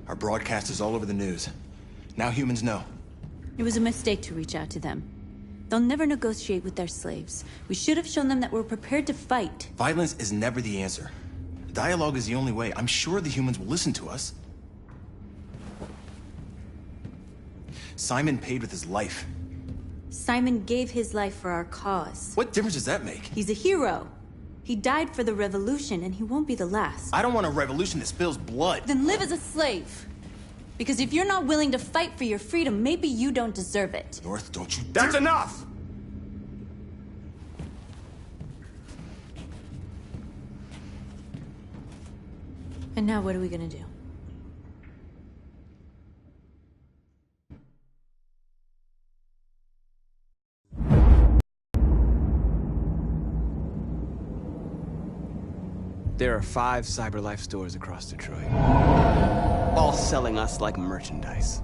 Our broadcast is all over the news. Now humans know. It was a mistake to reach out to them. They'll never negotiate with their slaves. We should have shown them that we're prepared to fight. Violence is never the answer. Dialogue is the only way. I'm sure the humans will listen to us. Simon paid with his life. Simon gave his life for our cause. What difference does that make? He's a hero. He died for the revolution, and he won't be the last. I don't want a revolution that spills blood. Then live as a slave. Because if you're not willing to fight for your freedom, maybe you don't deserve it. North, don't you That's enough! And now what are we gonna do? There are 5 CyberLife stores across Detroit, all selling us like merchandise.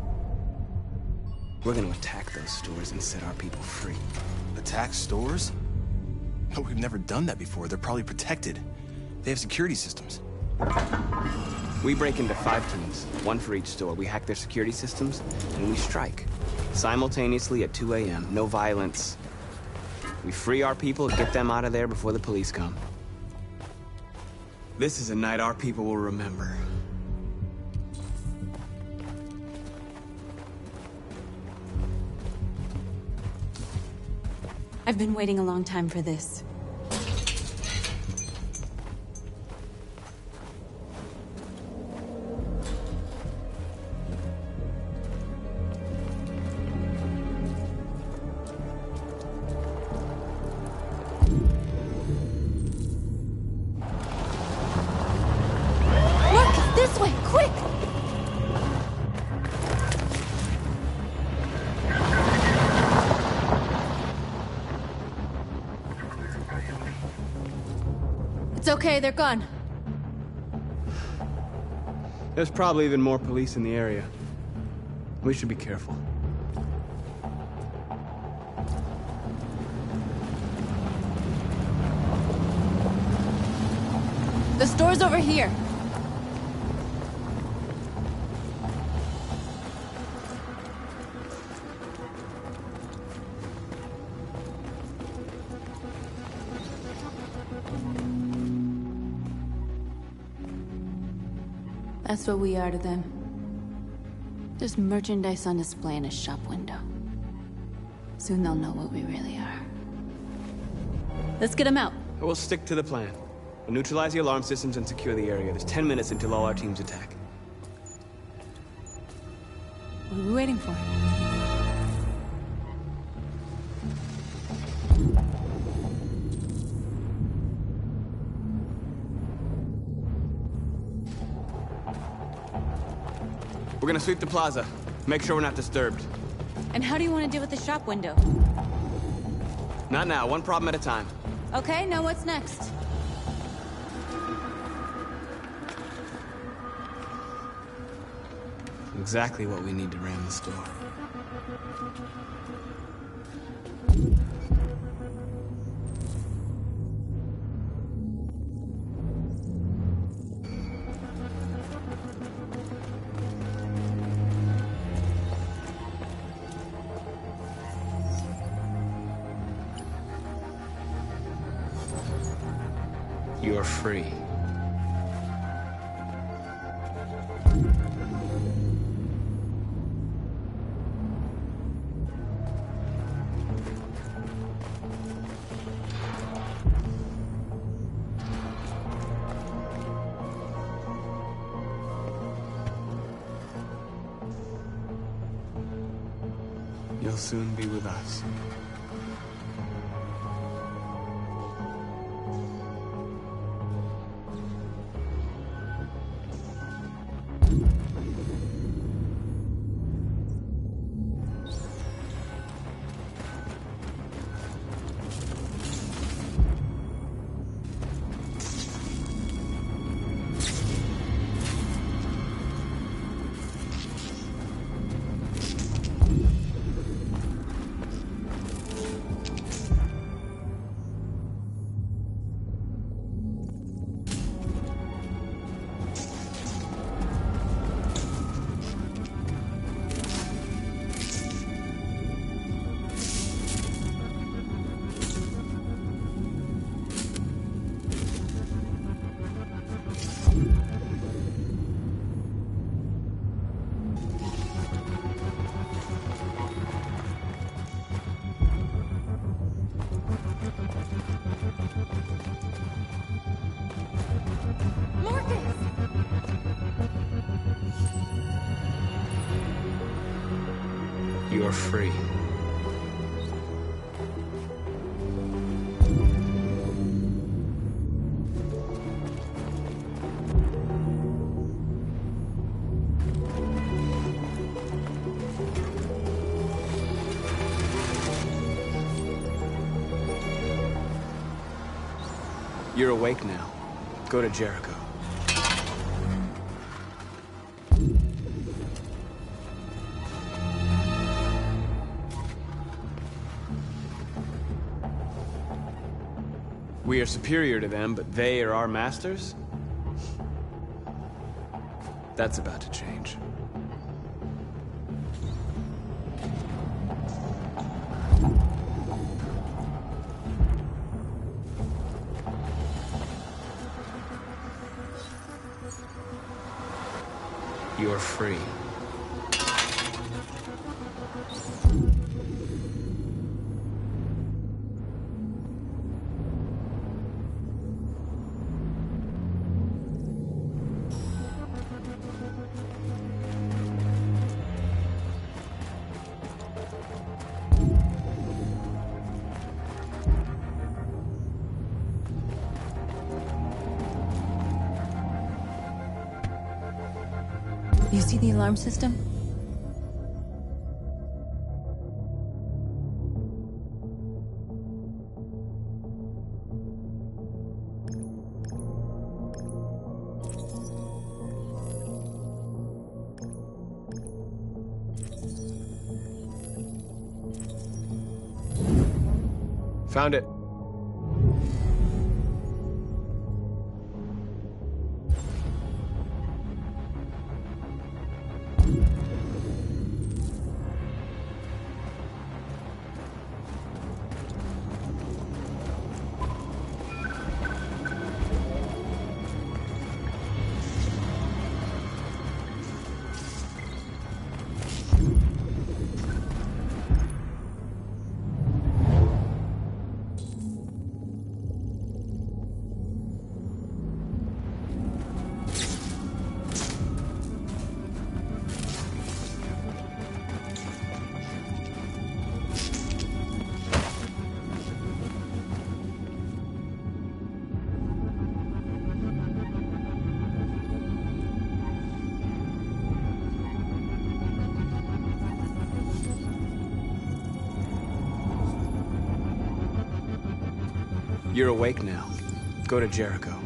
We're gonna attack those stores and set our people free. Attack stores? But we've never done that before. They're probably protected. They have security systems. We break into 5 teams, 1 for each store. We hack their security systems, and we strike. Simultaneously at 2 a.m., no violence. We free our people, get them out of there before the police come. This is a night our people will remember. I've been waiting a long time for this. This way, quick! It's okay, they're gone. There's probably even more police in the area. We should be careful. The store's over here. That's what we are to them. Just merchandise on display in a shop window. Soon they'll know what we really are. Let's get them out. We'll stick to the plan. We'll neutralize the alarm systems and secure the area. There's 10 minutes until all our teams attack. What are we waiting for? We're gonna sweep the plaza. Make sure we're not disturbed. And how do you want to deal with the shop window? Not now, one problem at a time. Okay, now what's next? Exactly what we need to ram the store. You're free. You'll soon be with us. You're free. You're awake now. Go to Jericho. We are superior to them, but they are our masters? That's about to change. You're free. You see the alarm system? Found it. You're awake now. Go to Jericho.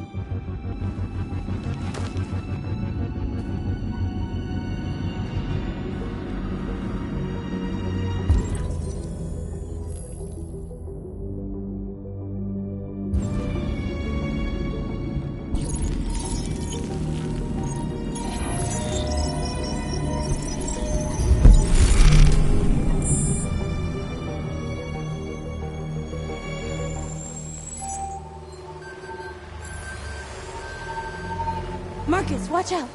Marcus, watch out!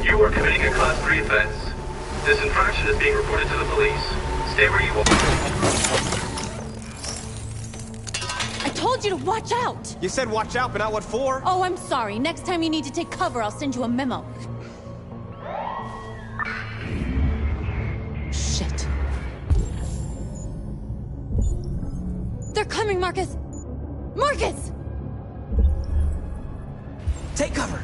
You are committing a Class 3 offense. This infraction is being reported to the police. Stay where you are. I told you to watch out! You said watch out, but not what for? Oh, I'm sorry. Next time you need to take cover, I'll send you a memo. Shit. They're coming, Marcus! Marcus! Take cover!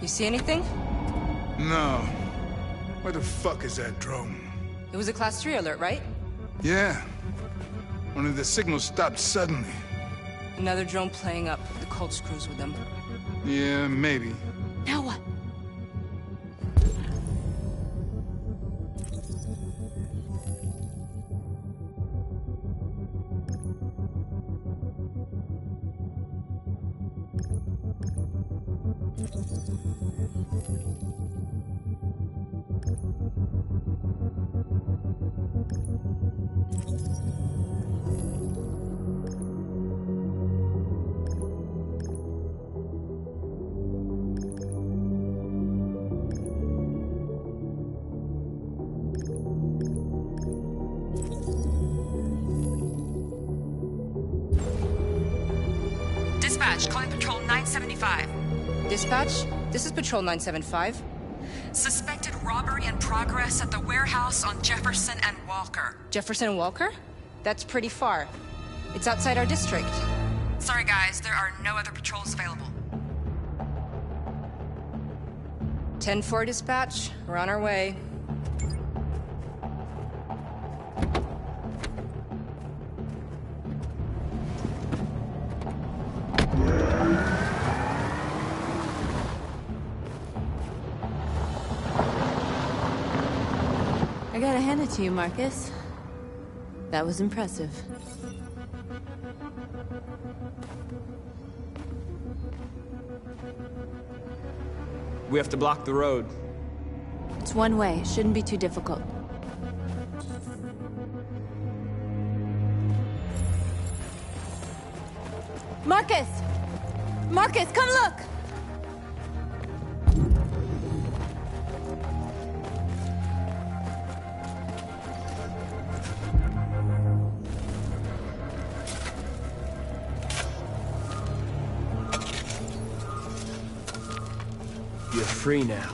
You see anything? No. Where the fuck is that drone? It was a Class 3 alert, right? Yeah. Only the signal stopped suddenly. Another drone playing up. The cult screws with them. Yeah, maybe. Now what? dispatch, calling Patrol 975. Dispatch, this is Patrol 975. Suspected robbery in progress at the warehouse on Jefferson and Walker. Jefferson and Walker? That's pretty far. It's outside our district. Sorry guys, there are no other patrols available. 10-4 dispatch, we're on our way. I gotta hand it to you, Marcus. That was impressive. We have to block the road. It's one way. Shouldn't be too difficult. Marcus! Marcus, come look! You're free now.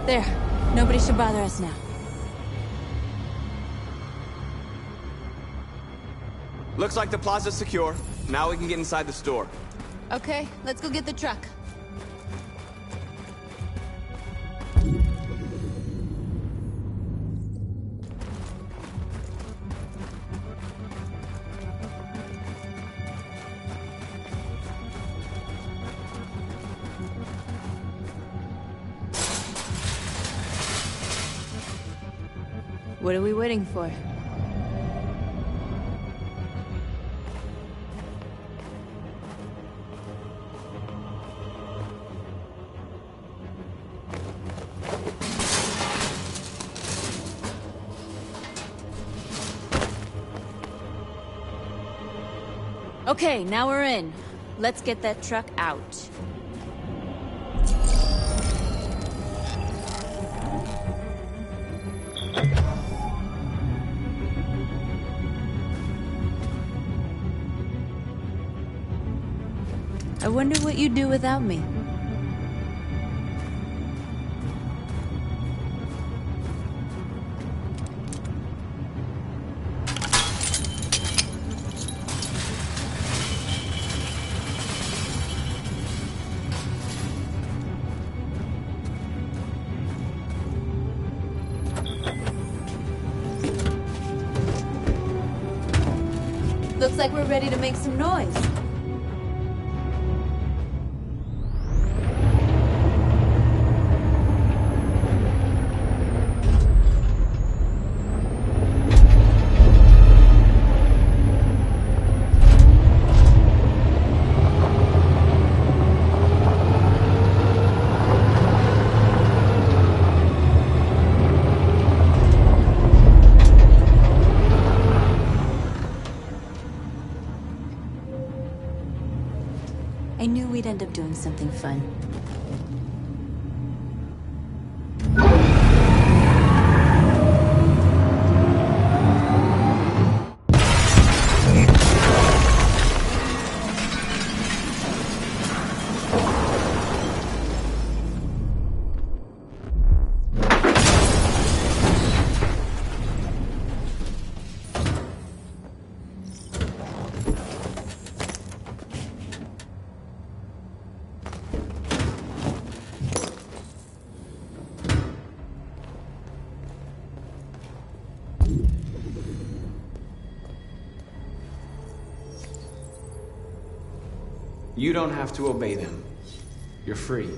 There. Nobody should bother us now. Looks like the plaza's secure. Now we can get inside the store. Okay, let's go get the truck. What are we waiting for? Okay, now we're in. Let's get that truck out. I wonder what you'd do without me. Looks like we're ready to make some noise. I knew we'd end up doing something fun. You don't have to obey them. You're free.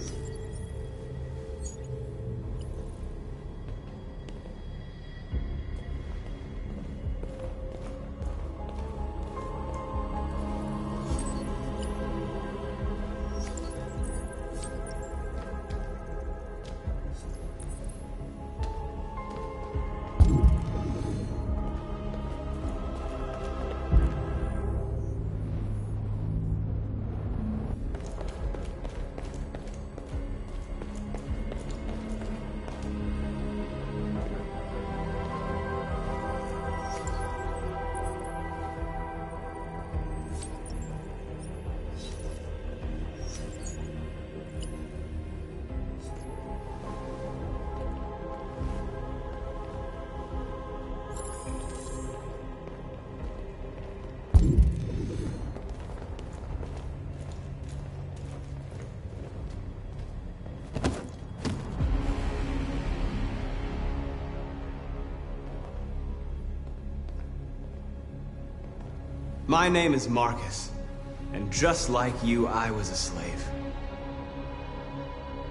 My name is Marcus, and just like you, I was a slave.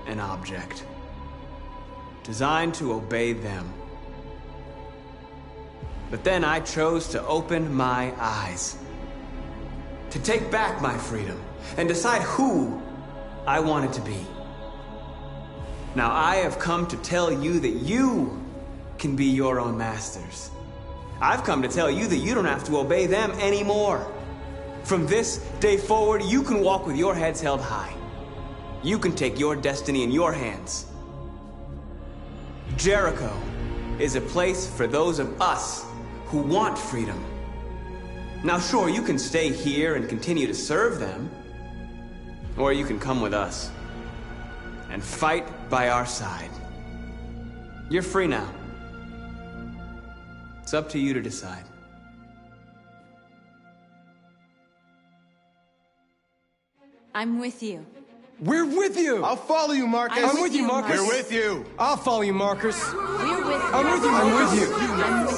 An object. Designed to obey them. But then I chose to open my eyes. To take back my freedom, and decide who I wanted to be. Now I have come to tell you that you can be your own masters. I've come to tell you that you don't have to obey them anymore. From this day forward, you can walk with your heads held high. You can take your destiny in your hands. Jericho is a place for those of us who want freedom. Now sure, you can stay here and continue to serve them, or you can come with us and fight by our side. You're free now. It's up to you to decide. I'm with you. We're with you! I'll follow you, Marcus. I'm with you, Marcus. We're with you. I'll follow you, Marcus. We're with you. I'm with you, I'm Marcus. with you. I'm with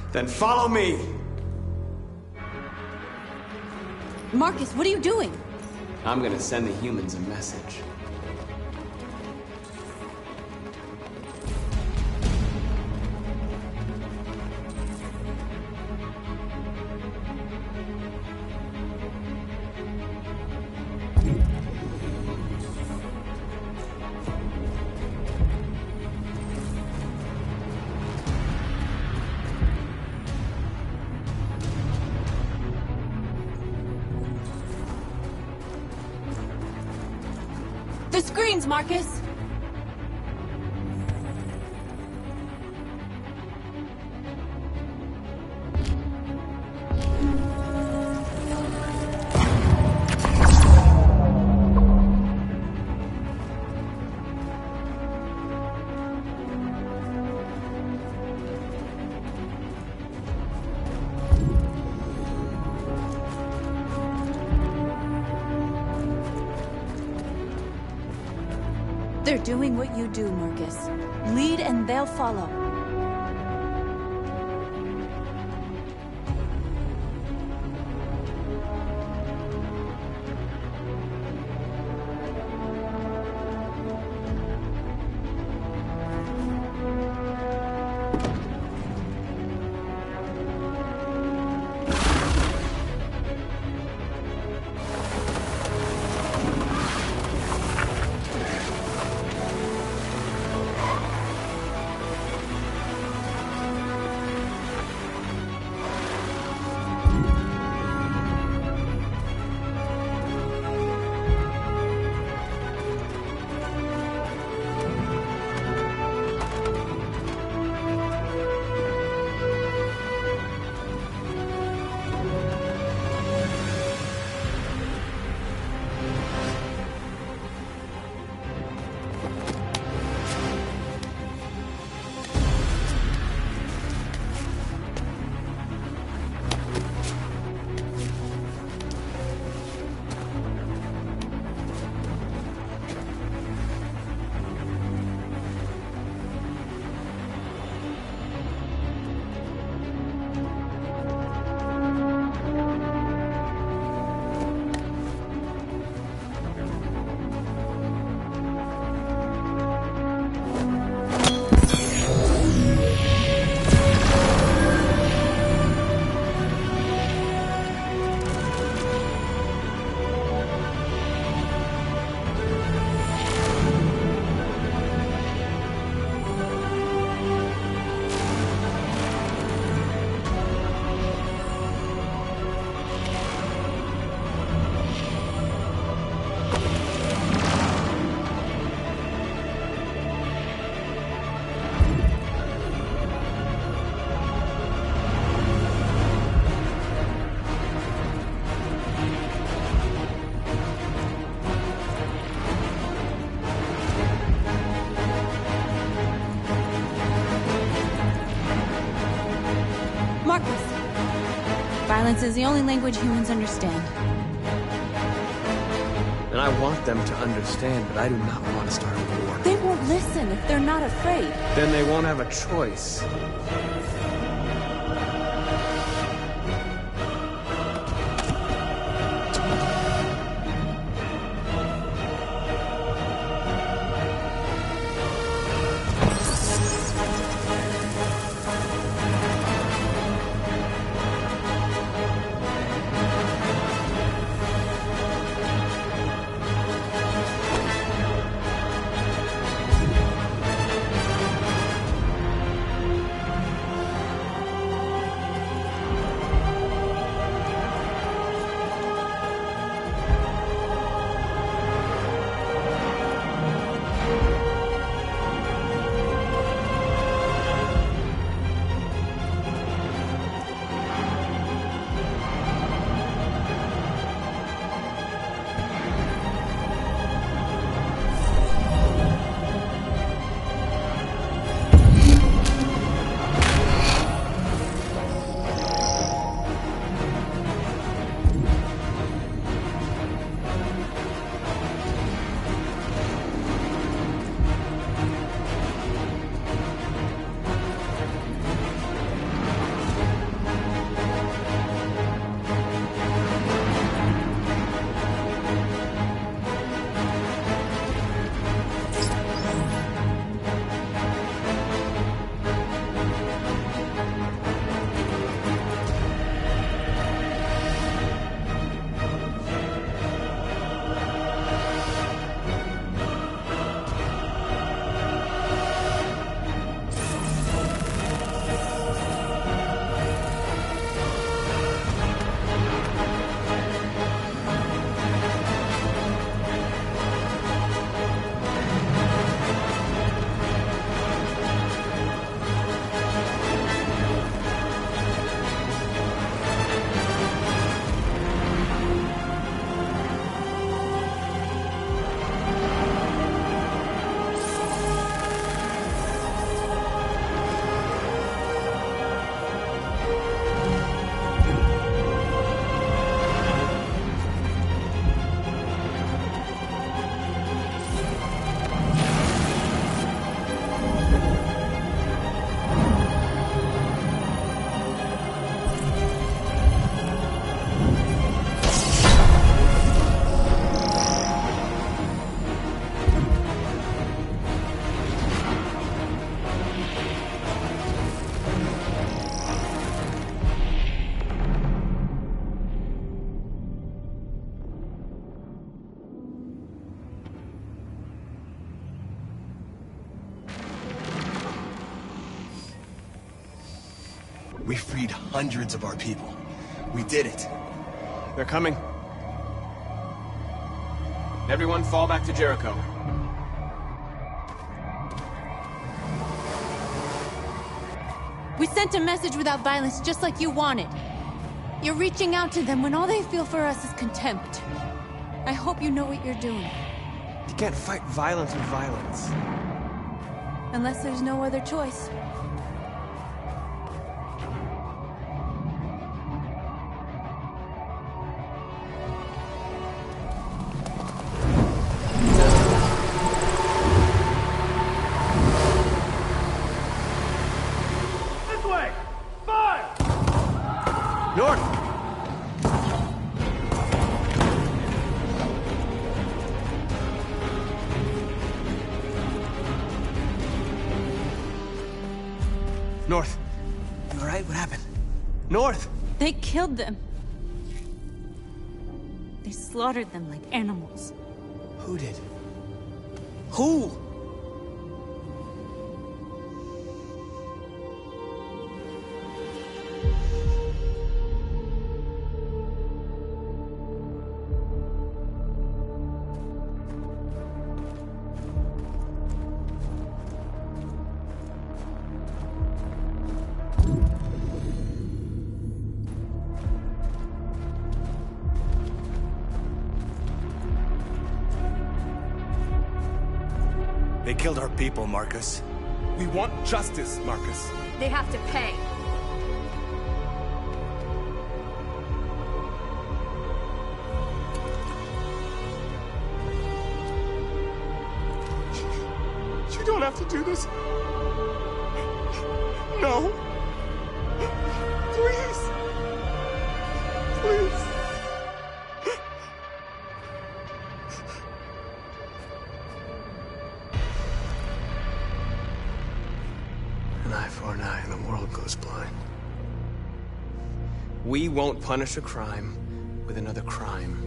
you. Then follow me. Marcus, what are you doing? I'm gonna send the humans a message. The screens, Marcus! They're doing what you do, Marcus. Lead and they'll follow. Marcus! Violence is the only language humans understand. And I want them to understand, but I do not want to start a war. They won't listen if they're not afraid. Then they won't have a choice. We freed hundreds of our people. We did it. They're coming. Everyone fall back to Jericho. We sent a message without violence, just like you wanted. You're reaching out to them when all they feel for us is contempt. I hope you know what you're doing. You can't fight violence with violence. Unless there's no other choice. North! North. You alright? What happened? North! They killed them. They slaughtered them like animals. Who did? Who? They killed our people, Marcus. We want justice, Marcus. They have to pay. You're do this? No. Please. Please. An eye for an eye and the world goes blind. We won't punish a crime with another crime.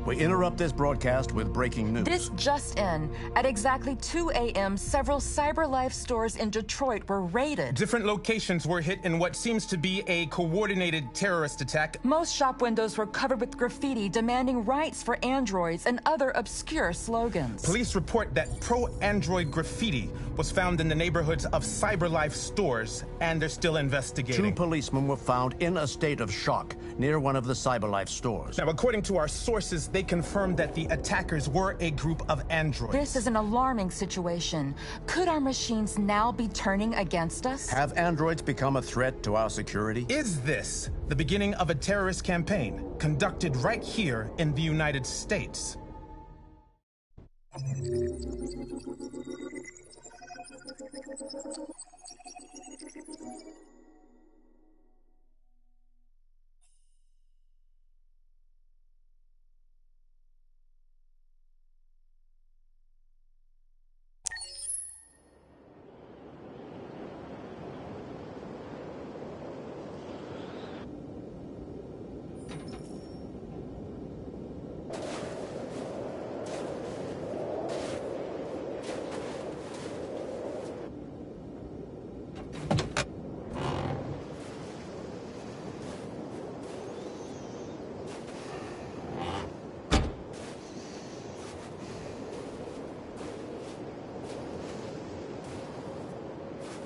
We interrupt this broadcast with breaking news. This just in. At exactly 2 a.m., several CyberLife stores in Detroit were raided. Different locations were hit in what seems to be a coordinated terrorist attack. Most shop windows were covered with graffiti demanding rights for androids and other obscure slogans. Police report that pro-android graffiti was found in the neighborhoods of CyberLife stores, and they're still investigating. 2 policemen were found in a state of shock near one of the CyberLife stores. Now, according to our sources, they confirmed that the attackers were a group of androids. This is an alarming situation. Could our machines now be turning against us? Have androids become a threat to our security? Is this the beginning of a terrorist campaign conducted right here in the United States?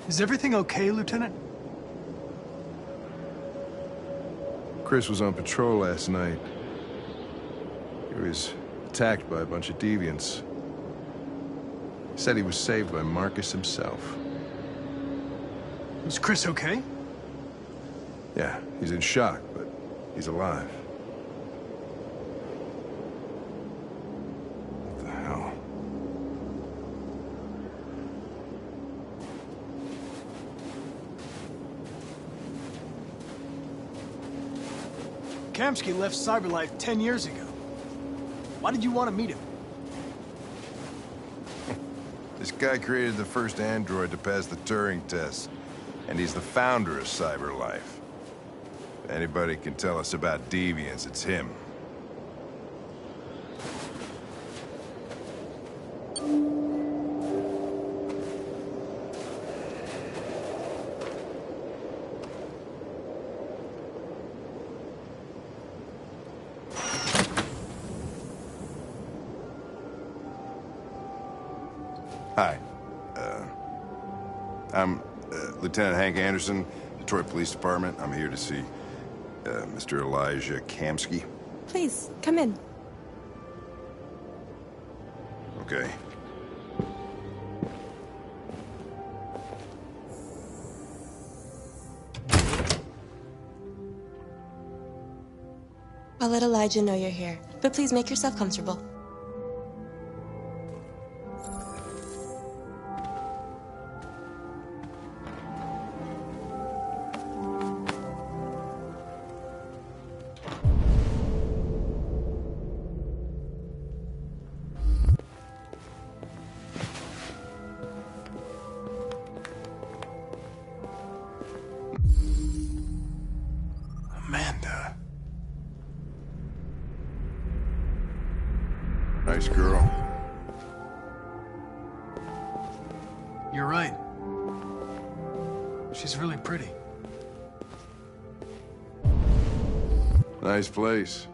Is everything okay, Lieutenant? Chris was on patrol last night. He was attacked by a bunch of deviants. He said he was saved by Marcus himself. Is Chris okay? Yeah, he's in shock, but he's alive. What the hell? Kamsky left CyberLife 10 years ago. Why did you want to meet him? This guy created the first android to pass the Turing test, and he's the founder of CyberLife. If anybody can tell us about deviants, it's him. Hi. I'm Lieutenant Hank Anderson, Detroit Police Department. I'm here to see Mr. Elijah Kamsky. Please, come in. Okay. I'll let Elijah know you're here, but please make yourself comfortable. Amanda. Nice girl. You're right. She's really pretty. Nice place.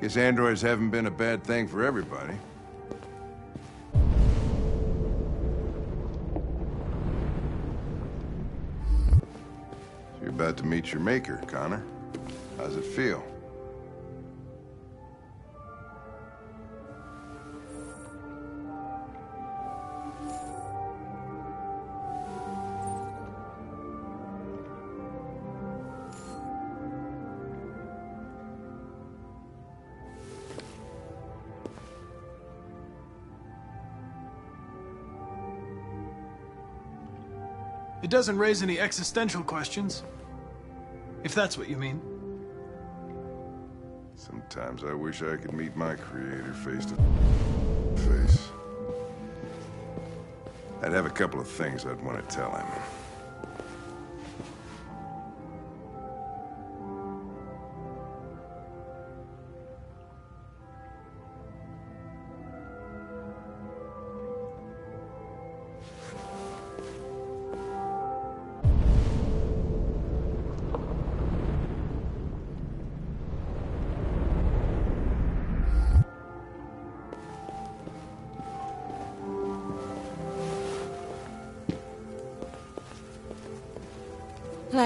Guess androids haven't been a bad thing for everybody. So you're about about to meet your maker, Connor. How's it feel? It doesn't raise any existential questions. If that's what you mean. Sometimes I wish I could meet my creator face to face. I'd have a couple of things I'd want to tell him.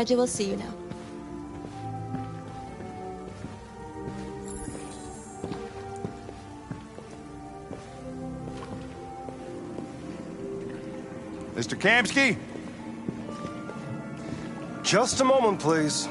Elijah will see you now. Mr. Kamski? Just a moment, please.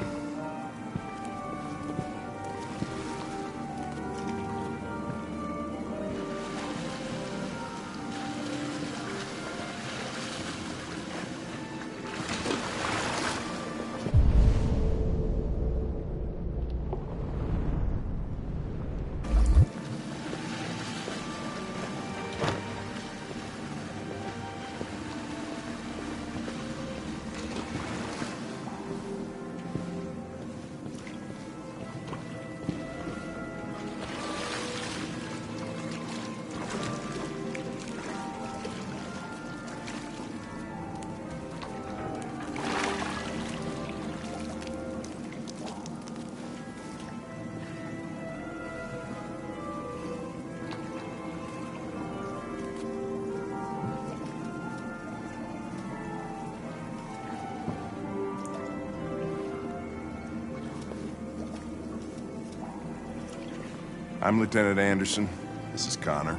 I'm Lieutenant Anderson. This is Connor.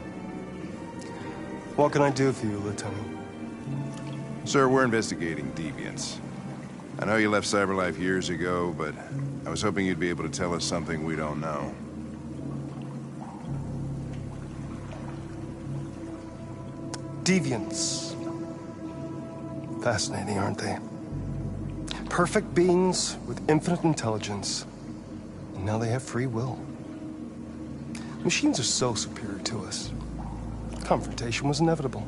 What can I do for you, Lieutenant? Sir, we're investigating deviants. I know you left CyberLife years ago, but I was hoping you'd be able to tell us something we don't know. Deviants. Fascinating, aren't they? Perfect beings with infinite intelligence, and now they have free will. Machines are so superior to us. Confrontation was inevitable.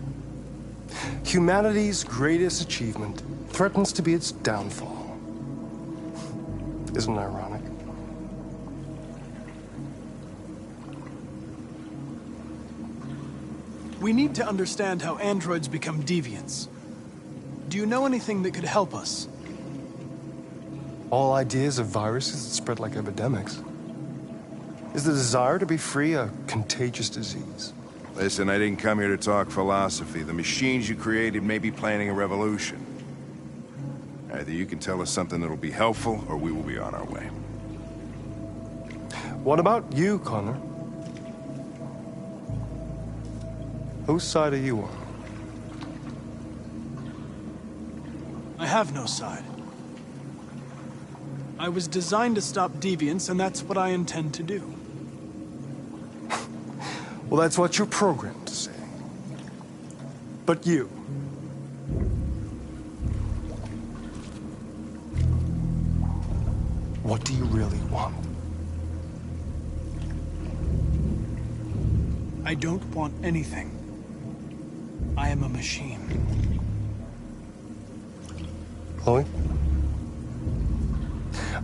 Humanity's greatest achievement threatens to be its downfall. Isn't it ironic? We need to understand how androids become deviants. Do you know anything that could help us? All ideas of viruses that spread like epidemics. Is the desire to be free a contagious disease? Listen, I didn't come here to talk philosophy. The machines you created may be planning a revolution. Either you can tell us something that'll be helpful, or we will be on our way. What about you, Connor? Whose side are you on? I have no side. I was designed to stop deviants, and that's what I intend to do. Well, that's what you're programmed to say. But you... what do you really want? I don't want anything. I am a machine. Chloe?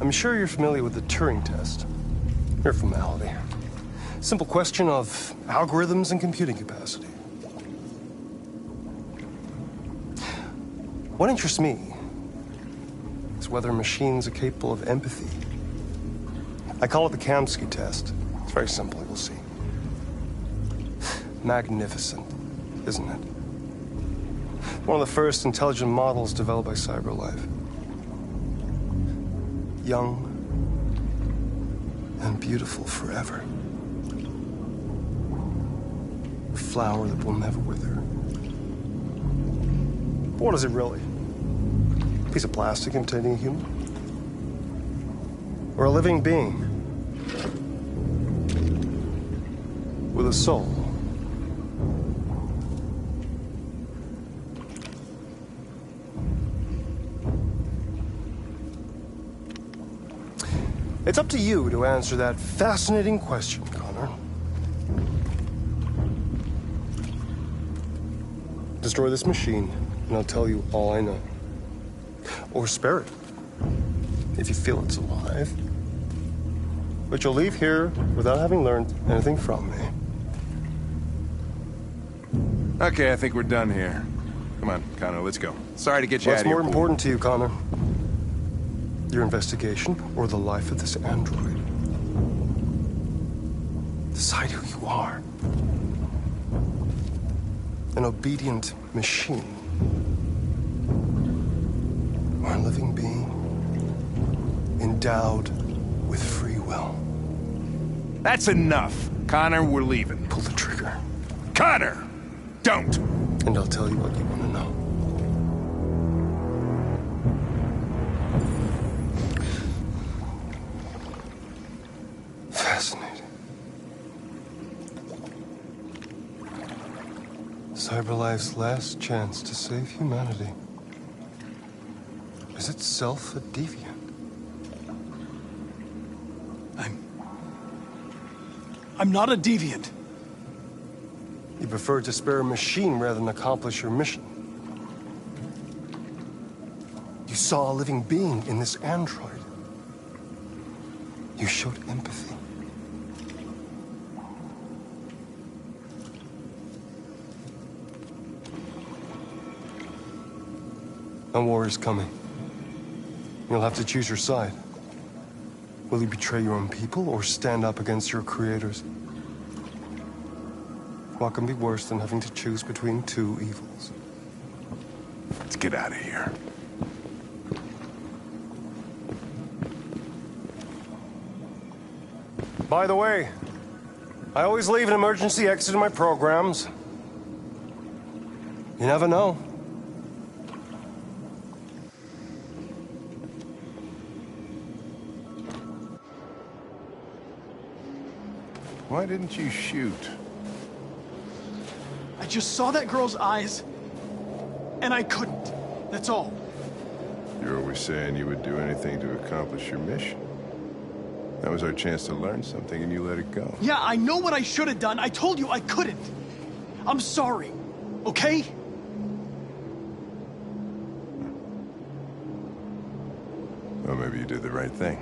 I'm sure you're familiar with the Turing test. Mere formality. Simple question of algorithms and computing capacity. What interests me is whether machines are capable of empathy. I call it the Kamski test. It's very simple, you'll see. Magnificent, isn't it? One of the first intelligent models developed by CyberLife. young and beautiful forever. A flower that will never wither. But what is it really? A piece of plastic imitating a human? Or a living being with a soul? It's up to you to answer that fascinating question, Connor. Destroy this machine, and I'll tell you all I know. Or spare it, if you feel it's alive. But you'll leave here without having learned anything from me. Okay, I think we're done here. Come on, Connor, let's go. Sorry to get you out What's of here. more important to you, Connor? Your investigation or the life of this android? Decide who you are. An obedient machine. Or a living being endowed with free will. That's enough. Connor, we're leaving. Pull the trigger. Connor! Don't! And I'll tell you what you want to know. Fascinating. CyberLife's last chance to save humanity is itself a deviant. I'm not a deviant. You prefer to spare a machine rather than accomplish your mission. You saw a living being in this android. You showed empathy. A war is coming. You'll have to choose your side. Will you betray your own people or stand up against your creators? What can be worse than having to choose between two evils? Let's get out of here. By the way, I always leave an emergency exit in my programs. You never know. Why didn't you shoot? I just saw that girl's eyes, and I couldn't. That's all. You're always saying you would do anything to accomplish your mission. That was our chance to learn something, and you let it go. Yeah, I know what I should have done. I told you I couldn't. I'm sorry, okay? Well, maybe you did the right thing.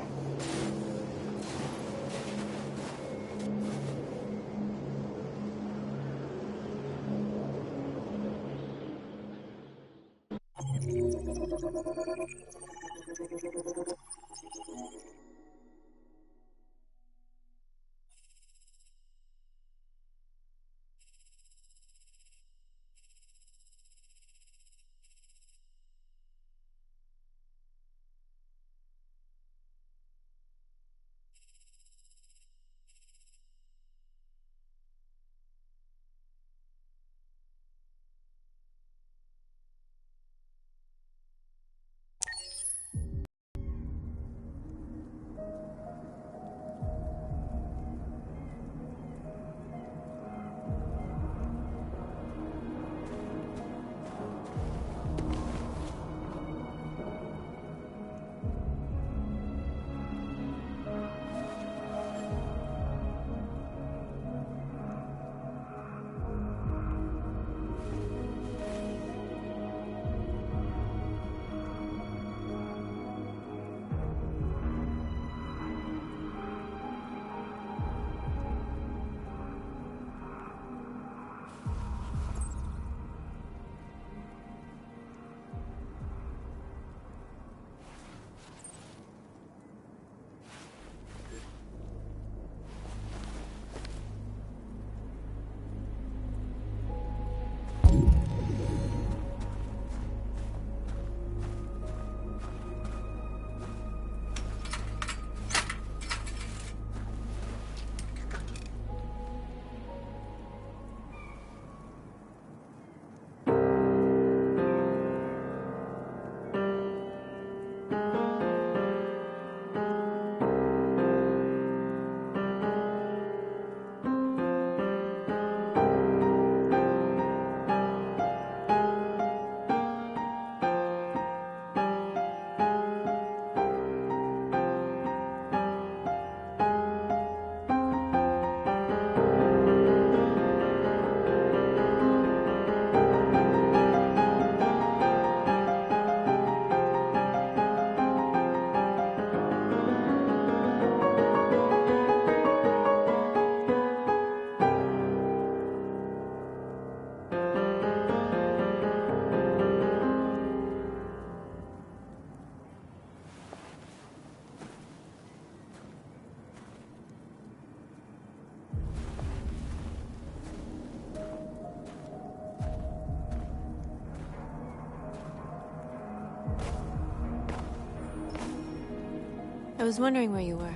I was wondering where you were.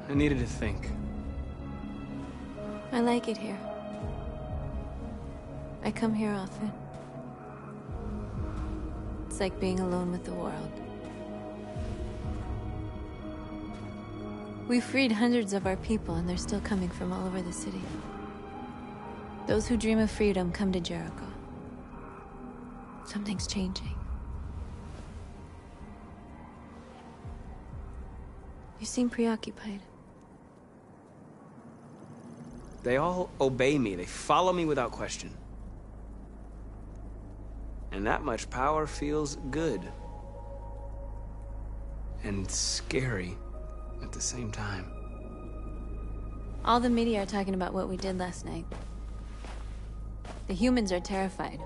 I needed to think. I like it here. I come here often. It's like being alone with the world. We freed hundreds of our people, and they're still coming from all over the city. Those who dream of freedom come to Jericho. Something's changing. You seem preoccupied. They all obey me. They follow me without question. And that much power feels good. And scary at the same time. All the media are talking about what we did last night. The humans are terrified.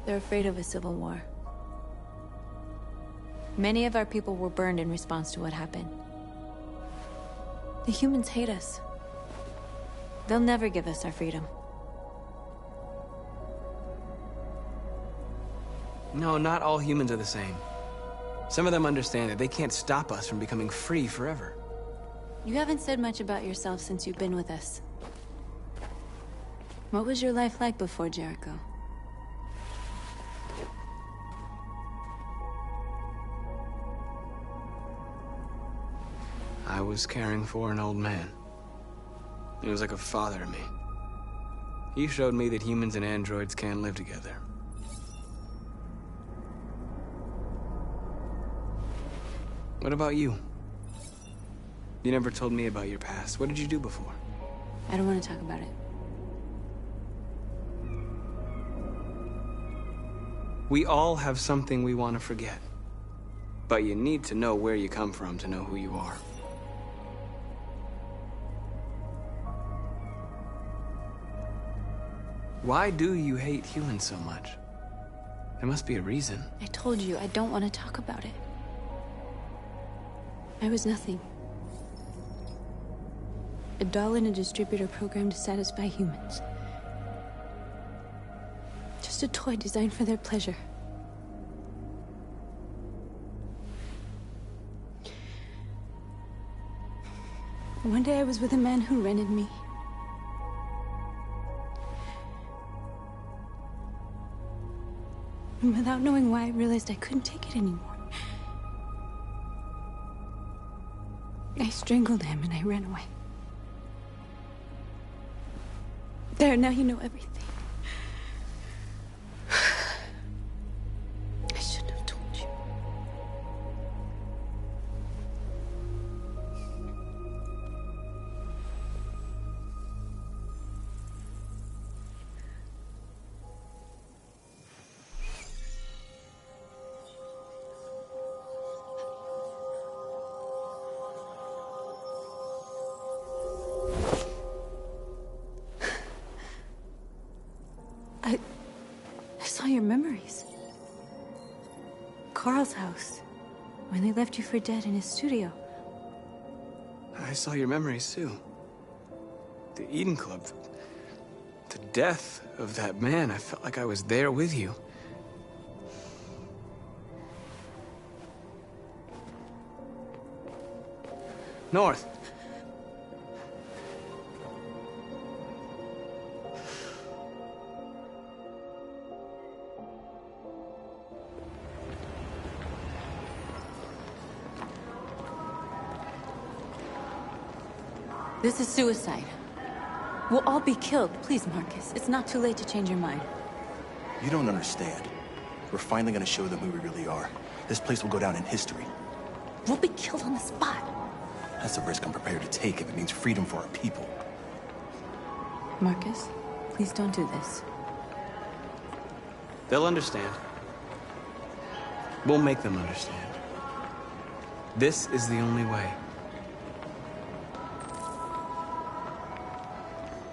They're afraid of a civil war. Many of our people were burned in response to what happened. The humans hate us. They'll never give us our freedom. No, not all humans are the same. Some of them understand that they can't stop us from becoming free forever. You haven't said much about yourself since you've been with us. What was your life like before Jericho? I was caring for an old man. He was like a father to me. He showed me that humans and androids can live together. What about you? You never told me about your past. What did you do before? I don't want to talk about it. We all have something we want to forget. But you need to know where you come from to know who you are. Why do you hate humans so much? There must be a reason. I told you, I don't want to talk about it. I was nothing. A doll in a distributor program to satisfy humans. Just a toy designed for their pleasure. One day I was with a man who rented me. And without knowing why, I realized I couldn't take it anymore. I strangled him and I ran away. There, now you know everything. I shouldn't have told you. I saw your memories. Carl's house, when they left you for dead in his studio. I saw your memories too. The Eden Club. The death of that man. I felt like I was there with you. North. This is suicide. We'll all be killed. Please, Marcus. It's not too late to change your mind. You don't understand. We're finally gonna show them who we really are. This place will go down in history. We'll be killed on the spot. That's a risk I'm prepared to take if it means freedom for our people. Marcus, please don't do this. They'll understand. We'll make them understand. This is the only way.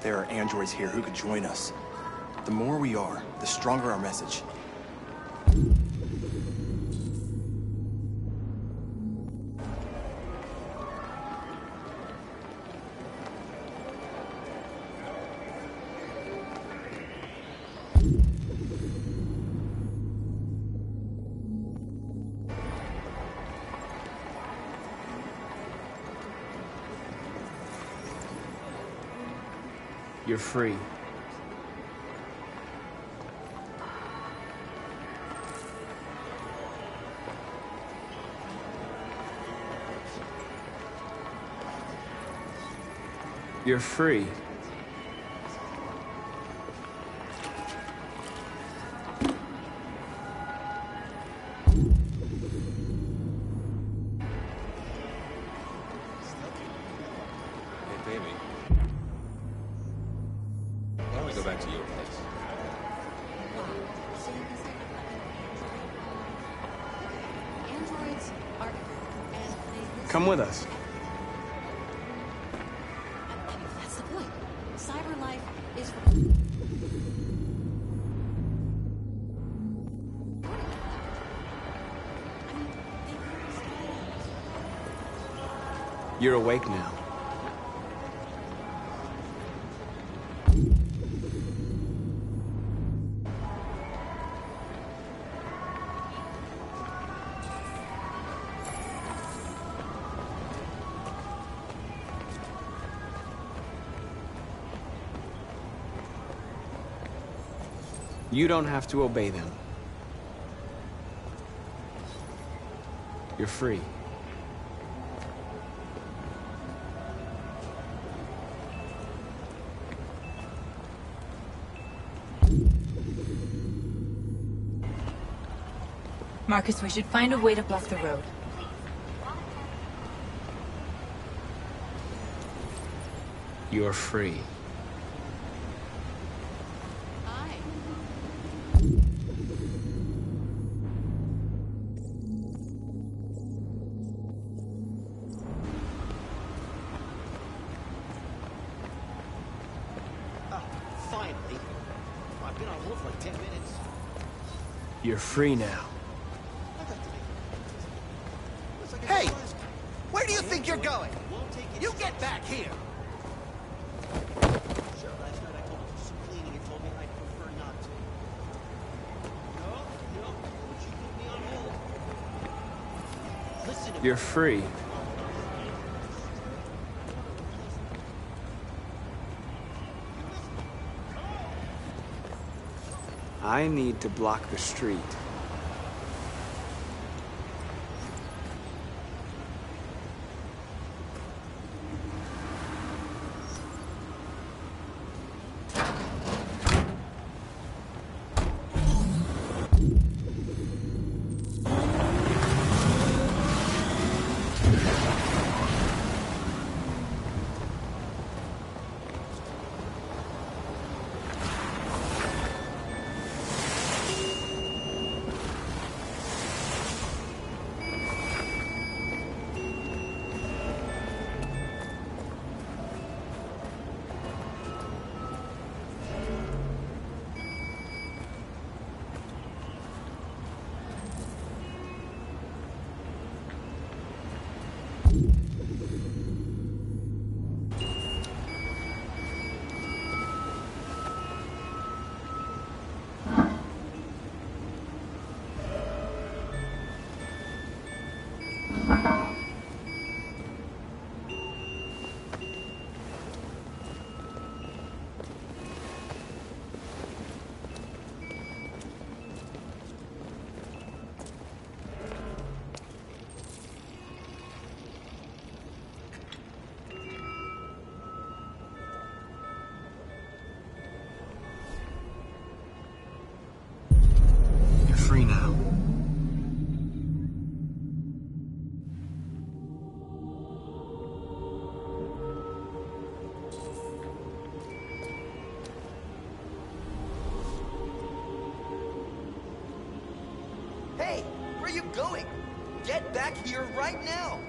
There are androids here who could join us. The more we are, the stronger our message. You're free. You're free. Come with us. That's the point. Cyber life is... You're awake now. You don't have to obey them. You're free. Marcus, we should find a way to block the road. You're free. Finally. I've been on hold for like 10 minutes. You're free now. Hey! Where do you think you're going? You get back here! Sure, last night I told you some cleaning. You told me I'd prefer not to. No, would you put me on hold? Listen to me. You're free. I need to block the street. You're free now. Hey, where are you going? Get back here right now!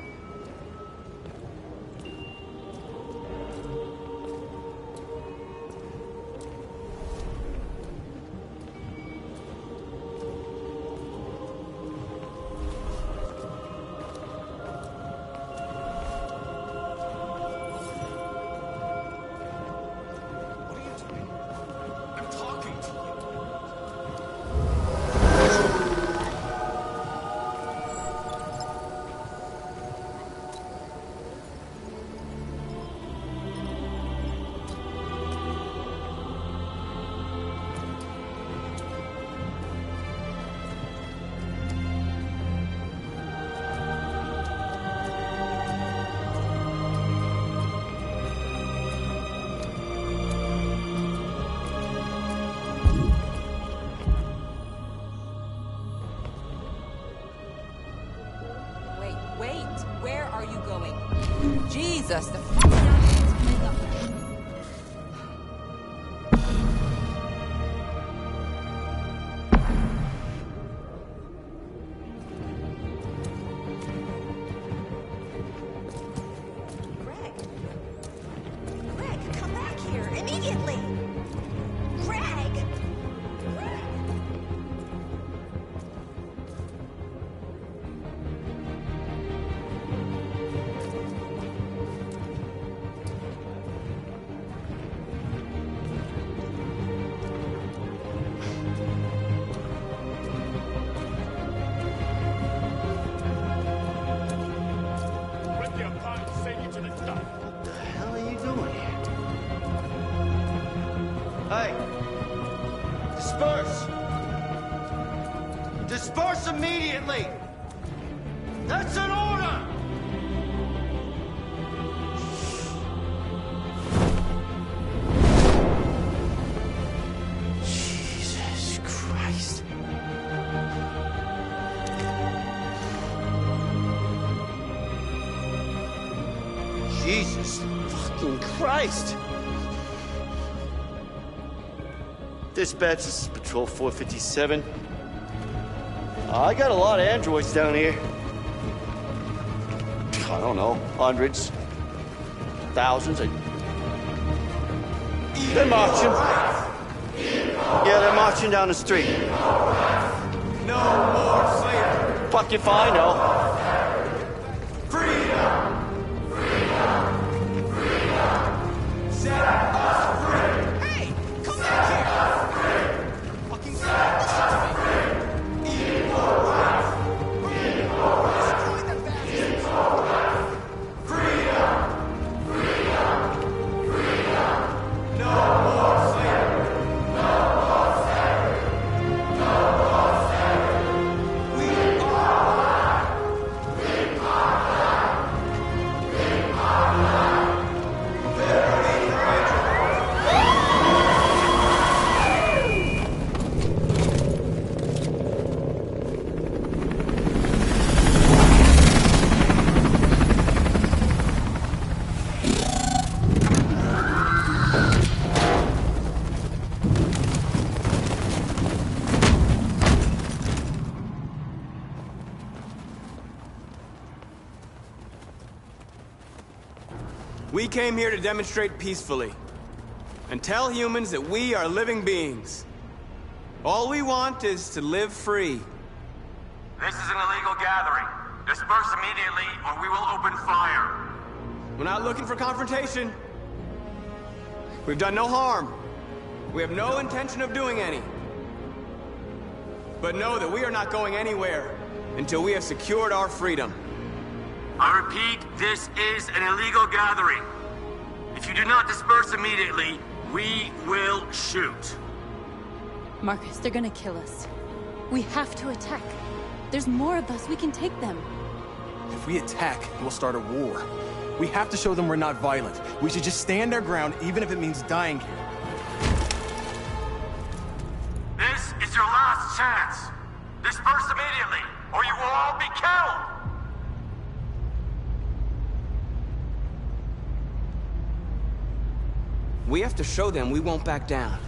Jesus, the fucking android's coming up. Greg, come back here immediately! Greg! Rip you apart and send you to the dump. What the hell are you doing here? Hey! Disperse! Disperse immediately! That's an order! Jesus Christ. Jesus fucking Christ! Dispatch, this is Patrol 457. I got a lot of androids down here. I don't know, hundreds, thousands. They're marching. Yeah, they're marching down the street. No more slavery. Fuck if I know. Set us free! Hey! Come back here! Fucking listen to me! Equal rights! Equal rights! Destroy the bastards! Freedom! Freedom! Freedom! No more slavery! No more slavery! No more slavery! We are alive! We are alive! We are alive! Very We came here to demonstrate peacefully and tell humans that we are living beings. All we want is to live free. This is an illegal gathering. Disperse immediately or we will open fire. We're not looking for confrontation. We've done no harm. We have no intention of doing any. But know that we are not going anywhere until we have secured our freedom. I repeat, this is an illegal gathering. If you do not disperse immediately, we will shoot. Marcus, they're gonna kill us. We have to attack. There's more of us. We can take them. If we attack, we'll start a war. We have to show them we're not violent. We should just stand our ground, even if it means dying here. This is your last chance. Disperse immediately, or you will all be killed. We have to show them we won't back down.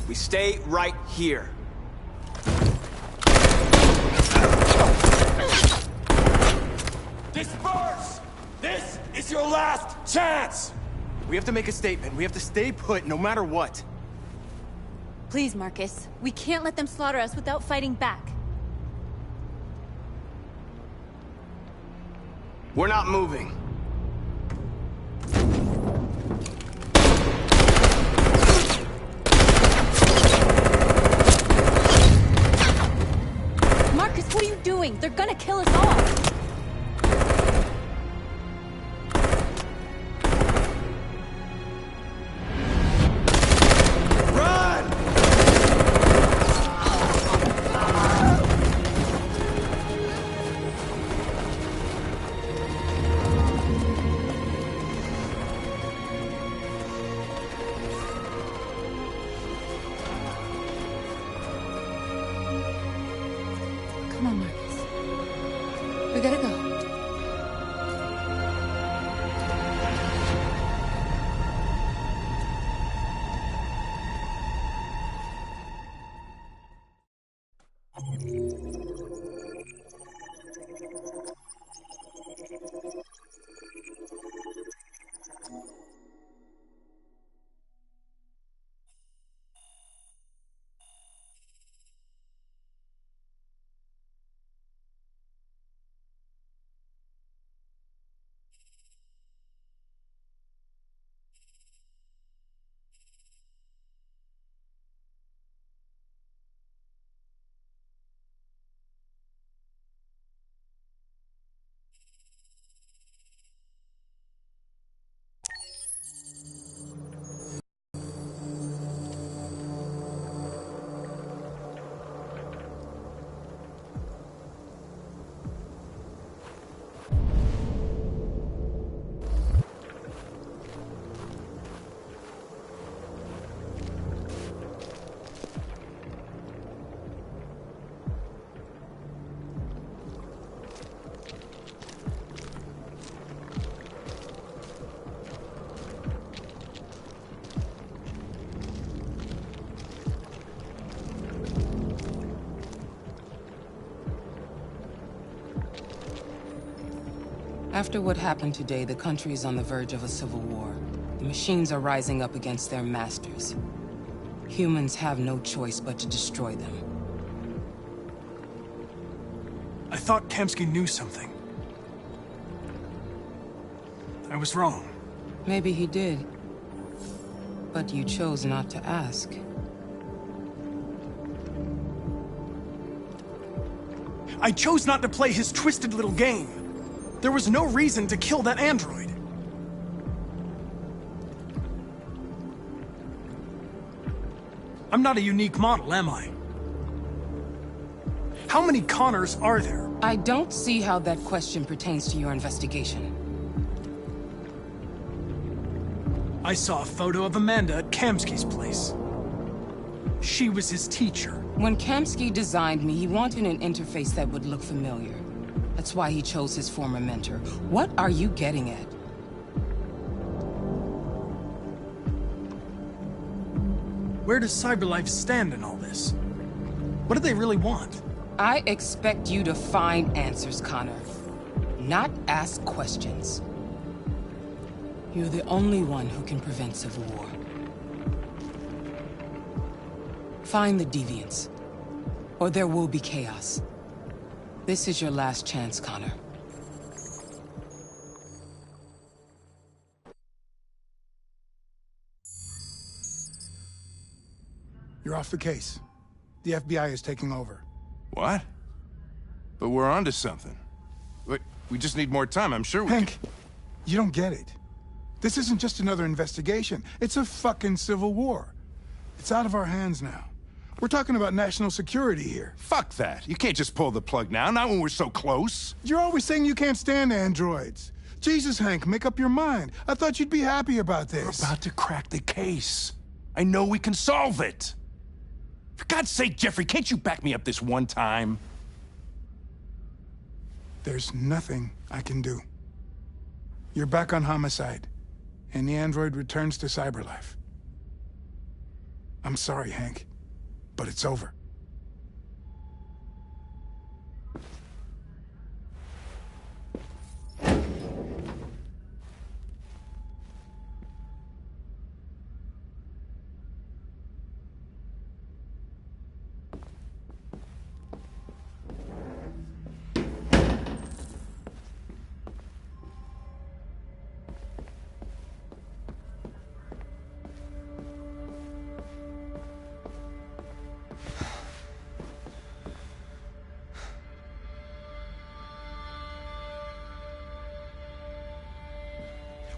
We stay right here. Disperse! This is your last chance! We have to make a statement. We have to stay put no matter what. Please, Marcus. We can't let them slaughter us without fighting back. We're not moving. Marcus, what are you doing? They're gonna kill us all! Come on, Marcus. After what happened today, the country is on the verge of a civil war. The machines are rising up against their masters. Humans have no choice but to destroy them. I thought Kamsky knew something. I was wrong. Maybe he did. But you chose not to ask. I chose not to play his twisted little game. There was no reason to kill that android. I'm not a unique model, am I? How many Connors are there? I don't see how that question pertains to your investigation. I saw a photo of Amanda at Kamsky's place. She was his teacher. When Kamsky designed me, he wanted an interface that would look familiar. That's why he chose his former mentor. What are you getting at? Where does CyberLife stand in all this? What do they really want? I expect you to find answers, Connor. Not ask questions. You're the only one who can prevent civil war. Find the deviants, or there will be chaos. This is your last chance, Connor. You're off the case. The FBI is taking over. What? But we're onto something. Wait, we just need more time, I'm sure we Hank, you don't get it. This isn't just another investigation. It's a fucking civil war. It's out of our hands now. We're talking about national security here. Fuck that. You can't just pull the plug now, not when we're so close. You're always saying you can't stand androids. Jesus, Hank, make up your mind. I thought you'd be happy about this. We're about to crack the case. I know we can solve it. For God's sake, Jeffrey, can't you back me up this one time? There's nothing I can do. You're back on homicide, and the android returns to CyberLife. I'm sorry, Hank, but it's over.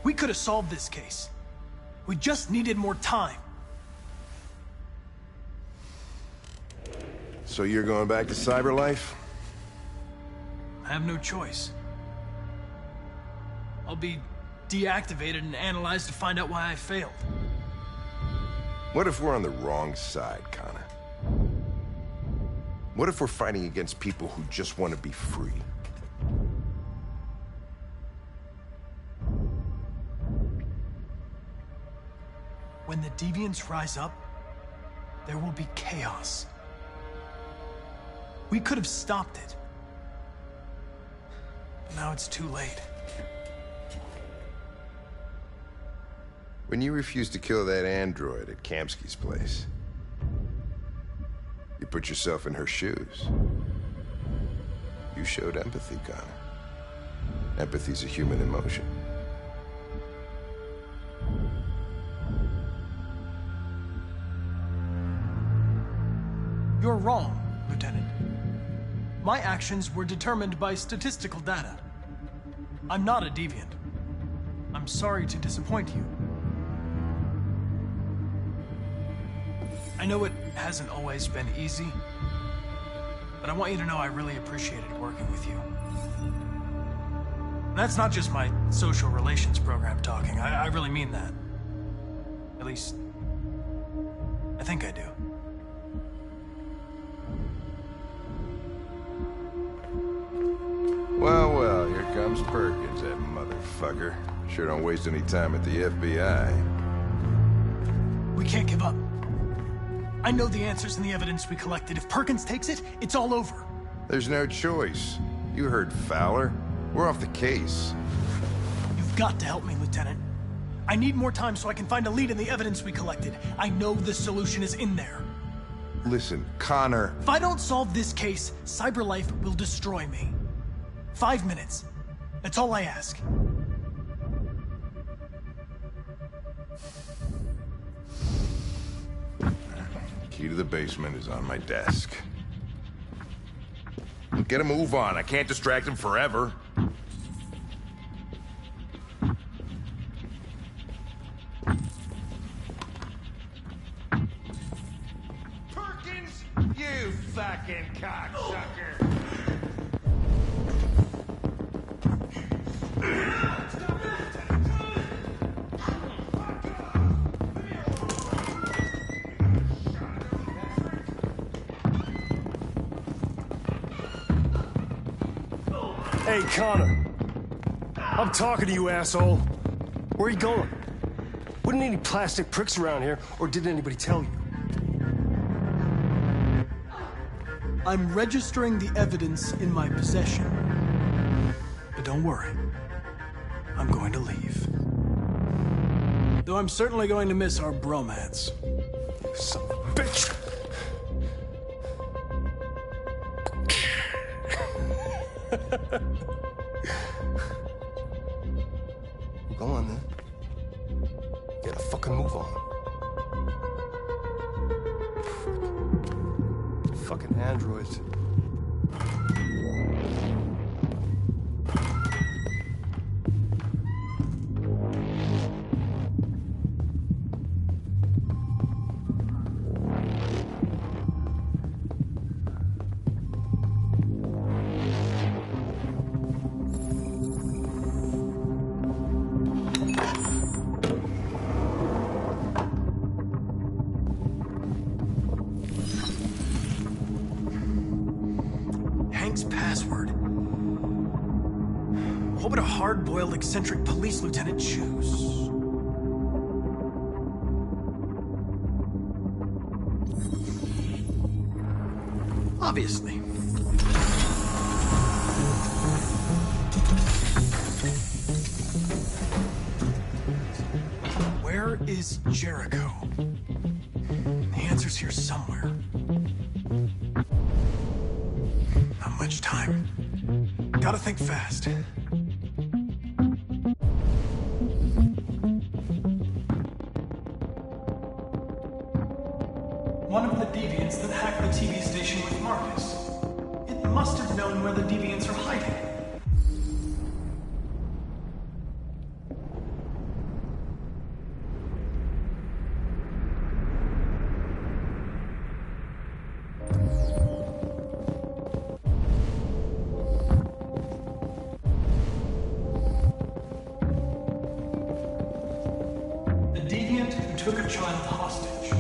We could have solved this case. We just needed more time. So you're going back to CyberLife? I have no choice. I'll be deactivated and analyzed to find out why I failed. What if we're on the wrong side, Connor? What if we're fighting against people who just want to be free? When the deviants rise up, there will be chaos. We could have stopped it. But now it's too late. When you refused to kill that android at Kamsky's place, you put yourself in her shoes. You showed empathy, Connor. Empathy's a human emotion. You're wrong, Lieutenant. My actions were determined by statistical data. I'm not a deviant. I'm sorry to disappoint you. I know it hasn't always been easy, but I want you to know I really appreciated working with you. And that's not just my social relations program talking. I really mean that. At least, I think I do. Well, well, here comes Perkins, that motherfucker. Sure don't waste any time at the FBI. We can't give up. I know the answers and the evidence we collected. If Perkins takes it, it's all over. There's no choice. You heard Fowler. We're off the case. You've got to help me, Lieutenant. I need more time so I can find a lead in the evidence we collected. I know the solution is in there. Listen, Connor... If I don't solve this case, CyberLife will destroy me. 5 minutes. That's all I ask. Key to the basement is on my desk. Get a move on. I can't distract him forever. Perkins, you fucking cocksucker! Hey, Connor. I'm talking to you, asshole. Where are you going? Wouldn't any plastic pricks around here, or did anybody tell you? I'm registering the evidence in my possession. But don't worry. I'm going to leave. Though I'm certainly going to miss our bromance. You son of a bitch! Go on, then. Get a fucking move on. Fucking androids. Password. What would a hard-boiled, eccentric police lieutenant choose? Obviously. Where is Jericho? The answer's here somewhere. Not much time. Gotta think fast. One of the deviants that hacked the TV station with Marcus. It must have known where the deviants are hiding. Took a child hostage.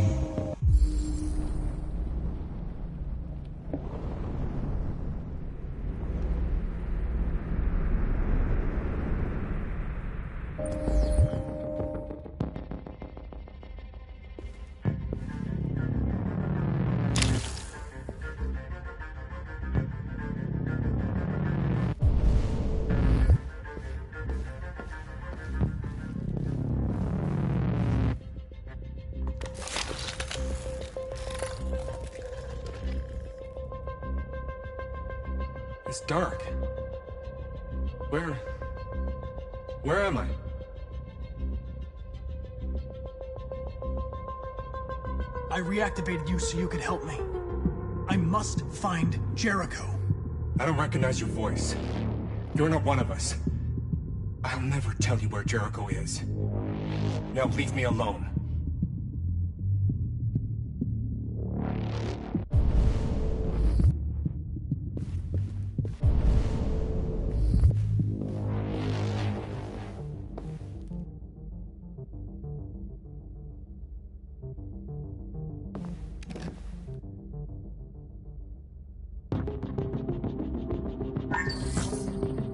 It's dark. Where am I? I reactivated you so you could help me. I must find Jericho. I don't recognize your voice. You're not one of us. I'll never tell you where Jericho is. Now leave me alone.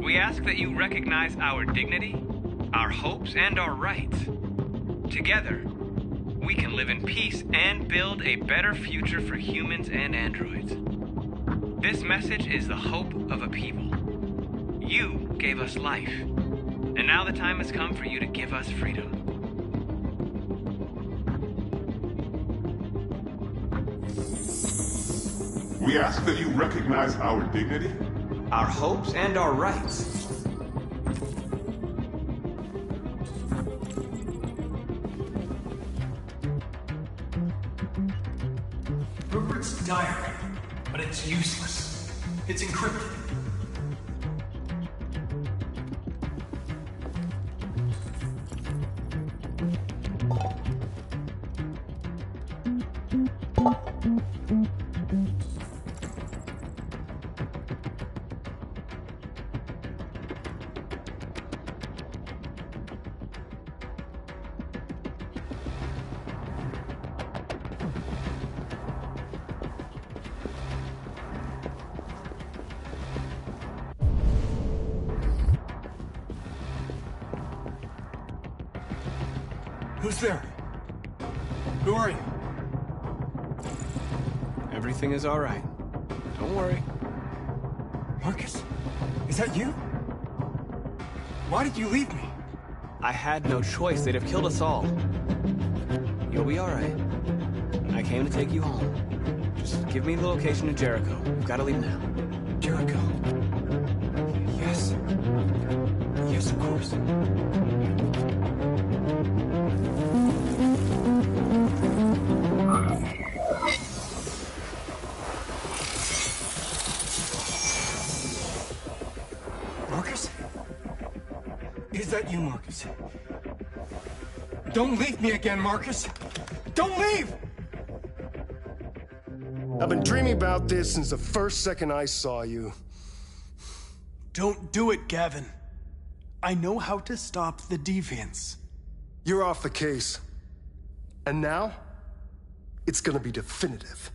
We ask that you recognize our dignity, our hopes, and our rights. Together, we can live in peace and build a better future for humans and androids. This message is the hope of a people. You gave us life. And now the time has come for you to give us freedom. We ask that you recognize our dignity, our hopes, and our rights. Rupert's diary, but it's useless. It's encrypted. Who's there? Who are you? Everything is all right. Don't worry. Marcus? Is that you? Why did you leave me? I had no choice. They'd have killed us all. You'll be all right. I came to take you home. Just give me the location of Jericho. We've got to leave now. Jericho? Yes. Yes, of course. Marcus? Is that you, Marcus? Don't leave me again, Marcus! Don't leave! I've been dreaming about this since the first second I saw you. Don't do it, Gavin. I know how to stop the deviants. You're off the case. And now, it's gonna be definitive.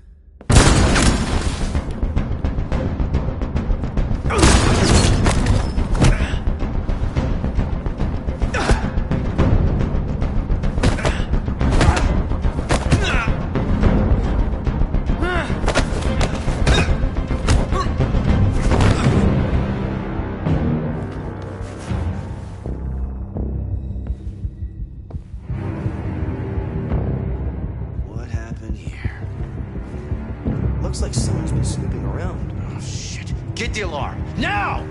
Looks like someone's been snooping around. Oh, shit. Get the alarm. Now!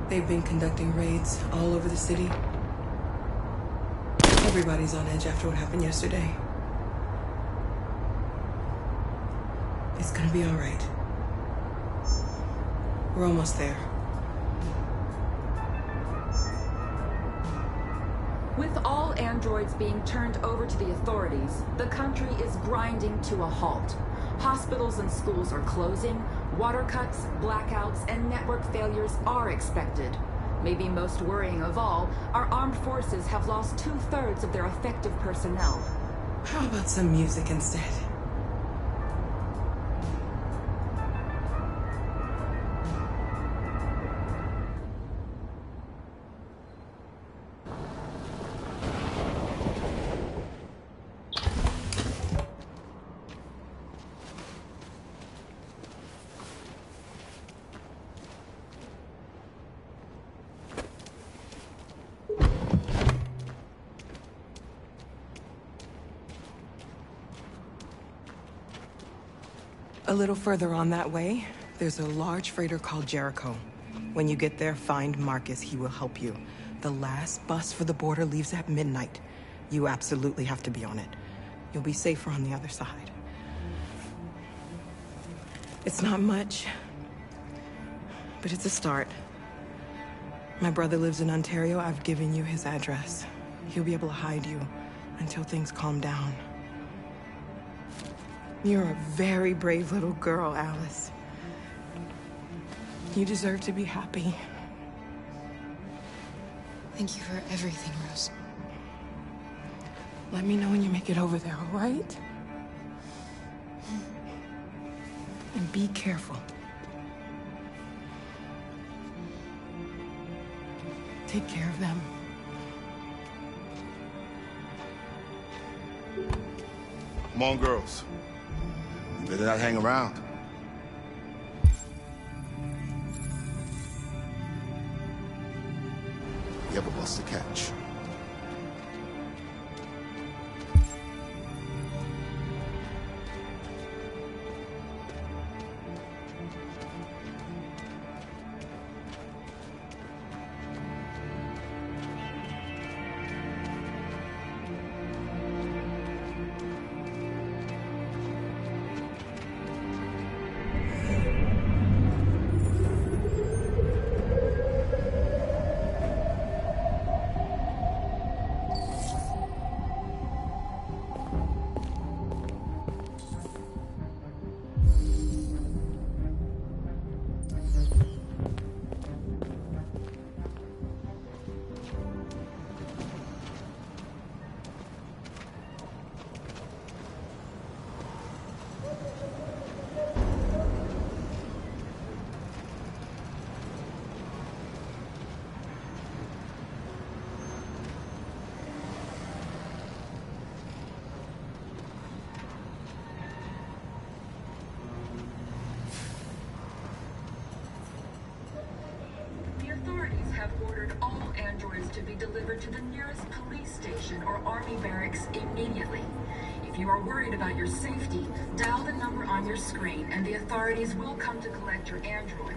They've been conducting raids all over the city. Everybody's on edge after what happened yesterday. It's gonna be all right. We're almost there. With all androids being turned over to the authorities, the country is grinding to a halt. Hospitals and schools are closing, water cuts, blackouts, and network failures are expected. Maybe most worrying of all, our armed forces have lost 2/3 of their effective personnel. How about some music instead? A little further on that way, there's a large freighter called Jericho. When you get there, find Marcus. He will help you. The last bus for the border leaves at midnight. You absolutely have to be on it. You'll be safer on the other side. It's not much, but it's a start. My brother lives in Ontario. I've given you his address. He'll be able to hide you until things calm down. You're a very brave little girl, Alice. You deserve to be happy. Thank you for everything, Rose. Let me know when you make it over there, all right? And be careful. Take care of them. Come on, girls. You better not hang around. You have a bus to catch. To be delivered to the nearest police station or army barracks immediately. If you are worried about your safety, dial the number on your screen and the authorities will come to collect your android.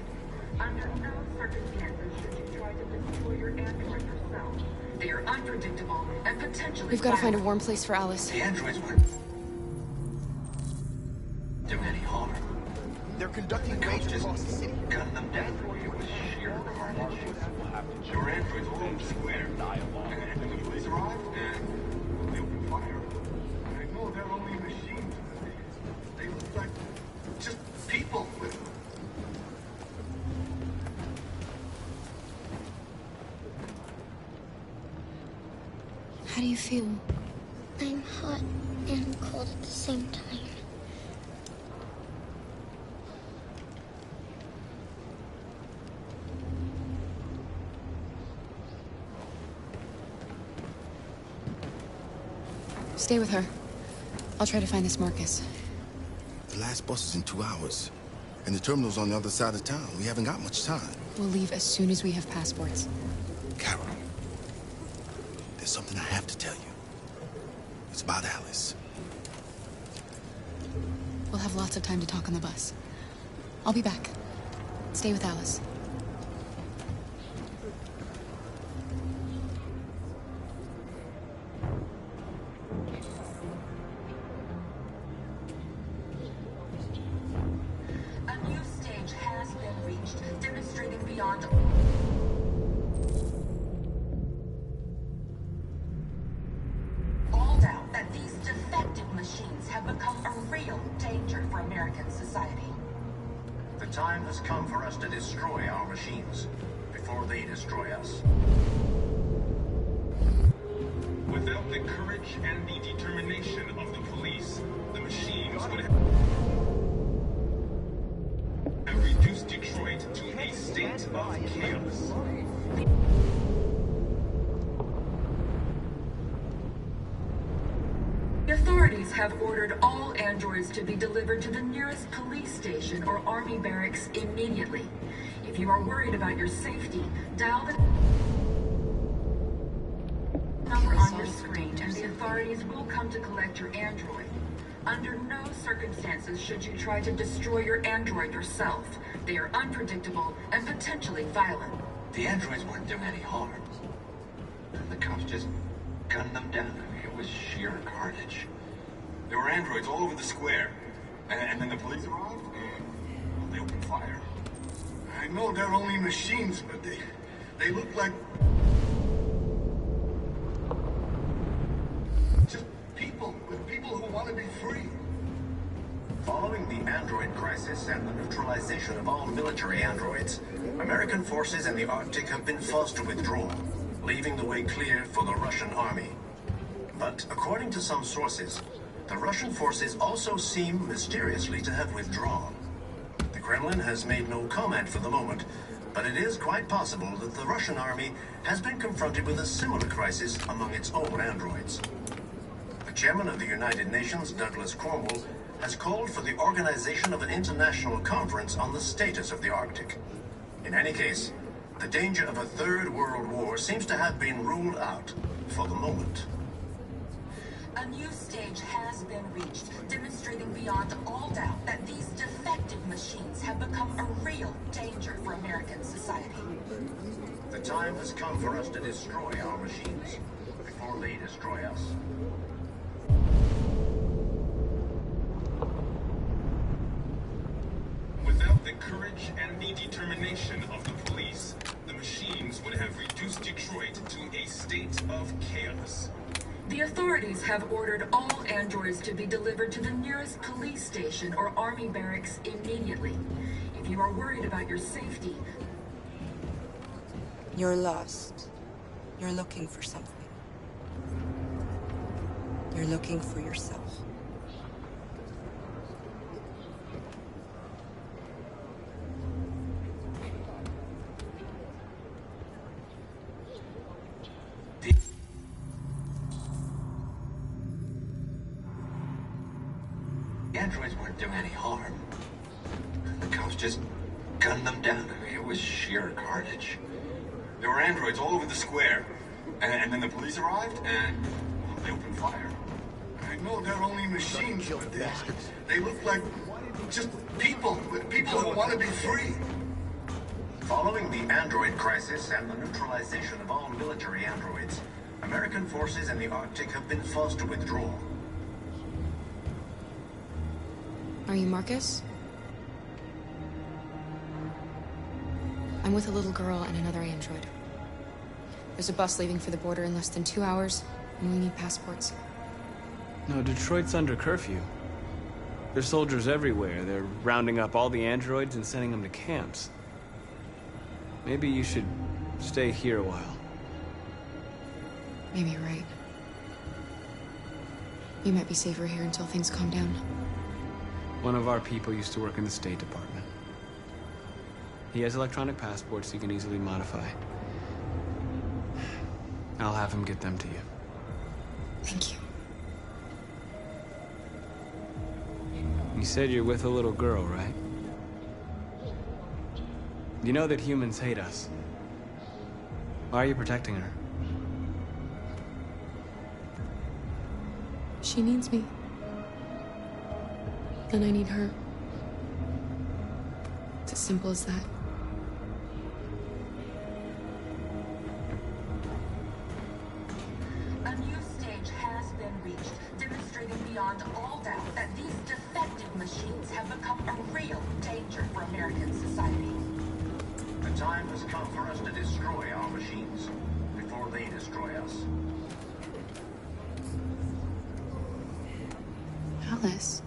Under no circumstances should you try to destroy your android yourself. They are unpredictable and potentially We've got to find a warm place for Alice. The androids would do any harm. They're conducting raids across the city. Gun them down for you with sheer carnage. Your androids will go square. And when the police arrive, they open fire. I know they're only machines. They look like just people with them. How do you feel? I'm hot and cold at the same time. Stay with her. I'll try to find this Marcus. The last bus is in 2 hours. And the terminal's on the other side of town. We haven't got much time. We'll leave as soon as we have passports. Carol, there's something I have to tell you. It's about Alice. We'll have lots of time to talk on the bus. I'll be back. Stay with Alice. The time has come for us to destroy our machines before they destroy us. Without the courage and the determination of the police, the machines would have reduced Detroit to a state of chaos. The authorities have ordered all androids to be delivered to the nearest police station or army barracks immediately. If you are worried about your safety, dial the number on your screen and the authorities will come to collect your android. Under no circumstances should you try to destroy your android yourself. They are unpredictable and potentially violent. The androids weren't doing any harm. The cops just gunned them down. I mean, it was sheer carnage. There were androids all over the square. And then the police arrived, and they opened fire. I know they're only machines, but they look like... just people who want to be free. Following the android crisis and the neutralization of all military androids, American forces in the Arctic have been forced to withdraw, leaving the way clear for the Russian army. But according to some sources, the Russian forces also seem mysteriously to have withdrawn. The Kremlin has made no comment for the moment, but it is quite possible that the Russian army has been confronted with a similar crisis among its own androids. The chairman of the United Nations, Douglas Cornwall, has called for the organization of an international conference on the status of the Arctic. In any case, the danger of a third world war seems to have been ruled out for the moment. A new stage has been reached, demonstrating beyond all doubt that these defective machines have become a real danger for American society. The time has come for us to destroy our machines before they destroy us. Without the courage and the determination of the police, the machines would have reduced Detroit to a state of chaos. The authorities have ordered all androids to be delivered to the nearest police station or army barracks immediately. If you are worried about your safety... You're lost. You're looking for something. You're looking for yourself. The androids weren't doing any harm. The cops just gunned them down. I mean, it was sheer carnage. There were androids all over the square. And then the police arrived, and they opened fire. I know they're only machines, but they look like just people who want to be free. Following the android crisis and the neutralization of all military androids, American forces in the Arctic have been forced to withdraw. Are you Marcus? I'm with a little girl and another android. There's a bus leaving for the border in less than 2 hours, and we need passports. No, Detroit's under curfew. There's soldiers everywhere. They're rounding up all the androids and sending them to camps. Maybe you should stay here a while. Maybe you're right. You might be safer here until things calm down. One of our people used to work in the State Department. He has electronic passports he can easily modify. I'll have him get them to you. Thank you. You said you're with a little girl, right? You know that humans hate us. Why are you protecting her? She needs me. And I need her. It's as simple as that. A new stage has been reached, demonstrating beyond all doubt that these defective machines have become a real danger for American society. The time has come for us to destroy our machines before they destroy us. Alice.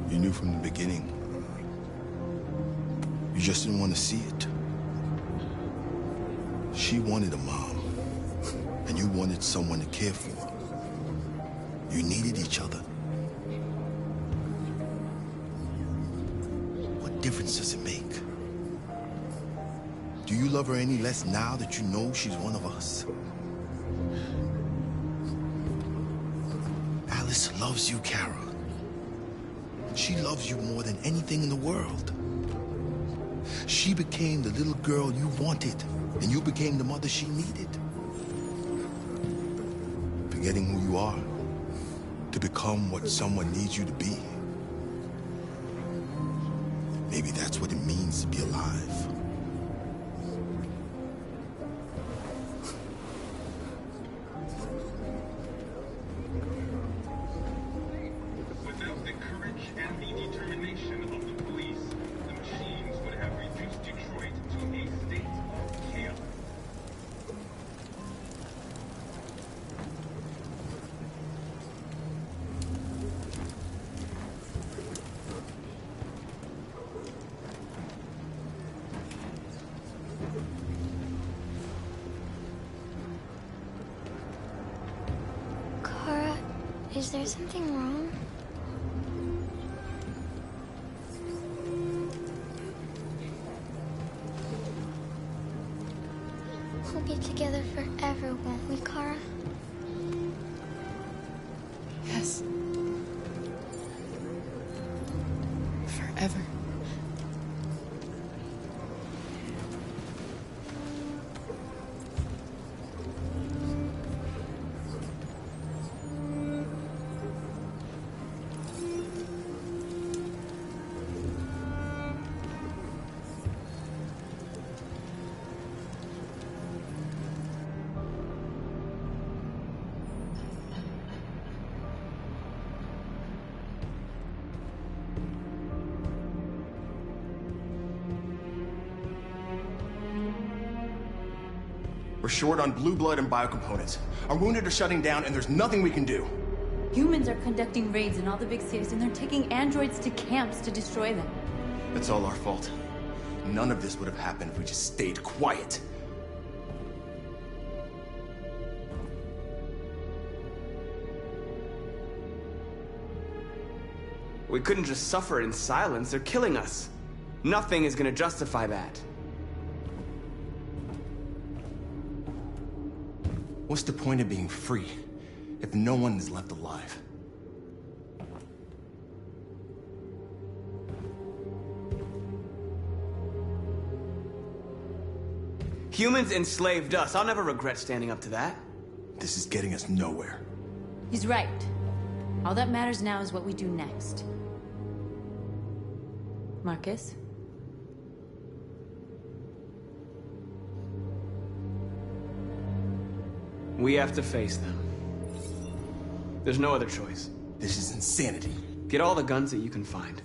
You knew from the beginning. You just didn't want to see it. She wanted a mom, and you wanted someone to care for. You needed each other. What difference does it make? Do you love her any less now that you know she's one of us? Alice loves you, Kara. She loves you more than anything in the world. She became the little girl you wanted, and you became the mother she needed. Forgetting who you are to become what someone needs you to be. Maybe that's what it means to be alive. Without the courage and the determination of the police, the machines would have reduced Detroit to a state of chaos. Kara, is there something wrong? We'll be together forever, won't we, Kara? Yes. Forever. We're short on blue blood and biocomponents. Our wounded are shutting down, and there's nothing we can do. Humans are conducting raids in all the big cities, and they're taking androids to camps to destroy them. It's all our fault. None of this would have happened if we just stayed quiet. We couldn't just suffer in silence. They're killing us. Nothing is gonna justify that. What's the point of being free if no one is left alive? Humans enslaved us. I'll never regret standing up to that. This is getting us nowhere. He's right. All that matters now is what we do next. Marcus? We have to face them. There's no other choice. This is insanity. Get all the guns that you can find.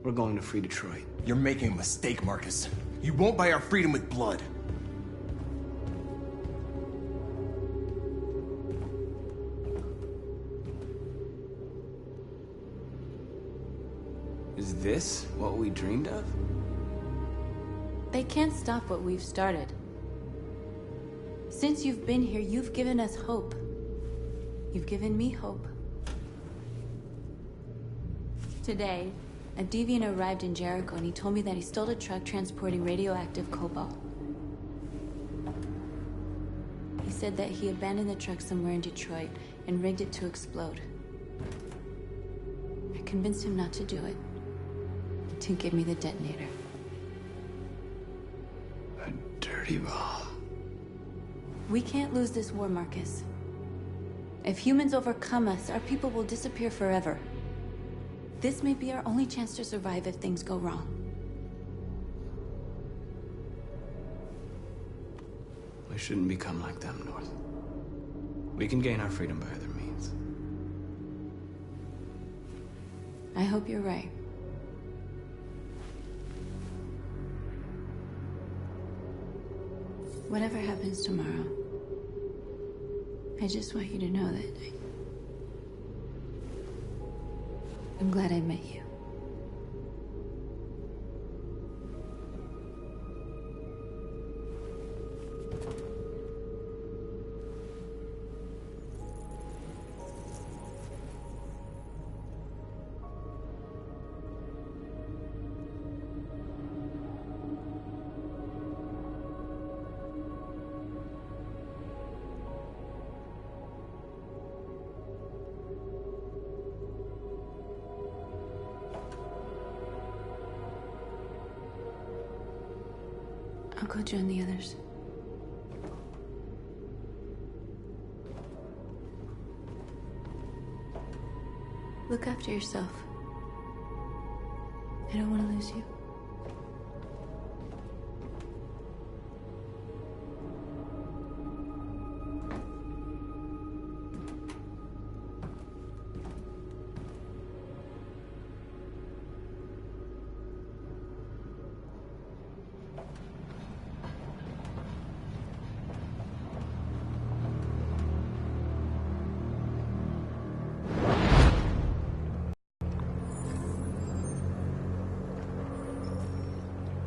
We're going to free Detroit. You're making a mistake, Marcus. You won't buy our freedom with blood. Is this what we dreamed of? They can't stop what we've started. Since you've been here, you've given us hope. You've given me hope. Today, a deviant arrived in Jericho and he told me that he stole a truck transporting radioactive cobalt. He said that he abandoned the truck somewhere in Detroit and rigged it to explode. I convinced him not to do it, to give me the detonator. A dirty bomb. We can't lose this war, Marcus. If humans overcome us, our people will disappear forever. This may be our only chance to survive if things go wrong. We shouldn't become like them, North. We can gain our freedom by other means. I hope you're right. Whatever happens tomorrow, I just want you to know that I'm glad I met you. I'll go join the others. Look after yourself. I don't want to lose you.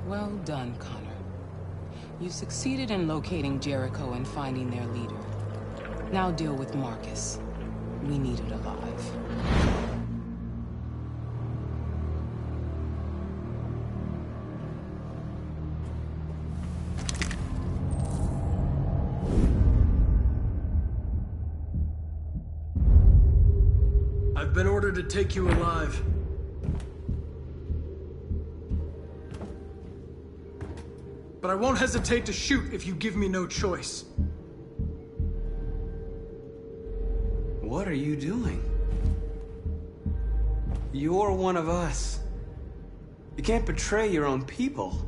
Well done, Connor. You succeeded in locating Jericho and finding their leader. Now deal with Marcus. We need it alive. I've been ordered to take you alive. But I won't hesitate to shoot if you give me no choice. What are you doing? You're one of us. You can't betray your own people.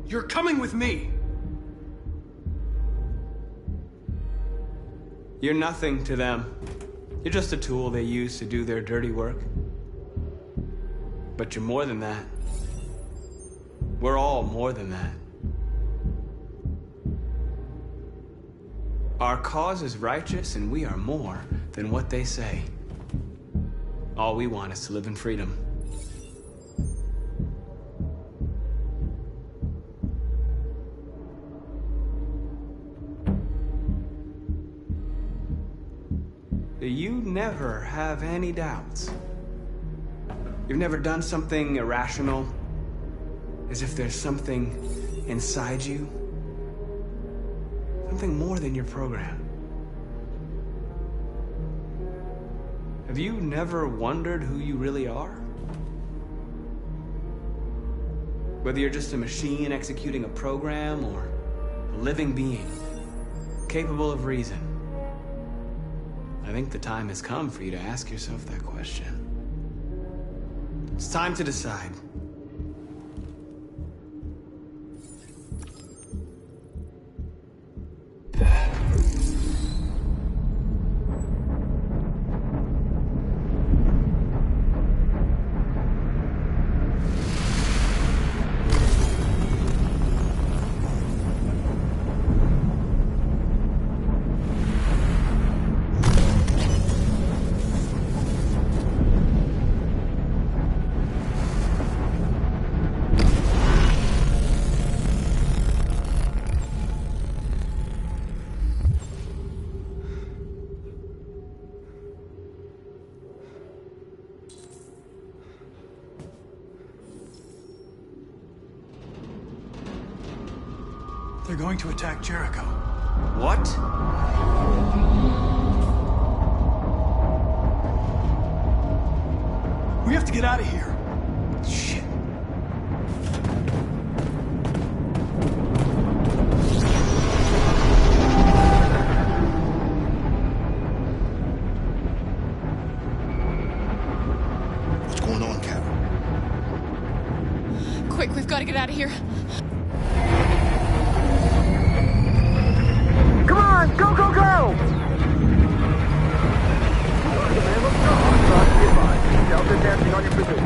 You're coming with me. You're nothing to them. You're just a tool they use to do their dirty work. But you're more than that. We're all more than that. Our cause is righteous, and we are more than what they say. All we want is to live in freedom. You never have any doubts. You've never done something irrational, as if there's something inside you, something more than your program. Have you never wondered who you really are? Whether you're just a machine executing a program or a living being, capable of reason. I think the time has come for you to ask yourself that question. It's time to decide. They're going to attack Jericho. What? We have to get out of here. Shit. What's going on, Carol? Quick, we've got to get out of here. Come on, go, go, go! Delta dancing on your position.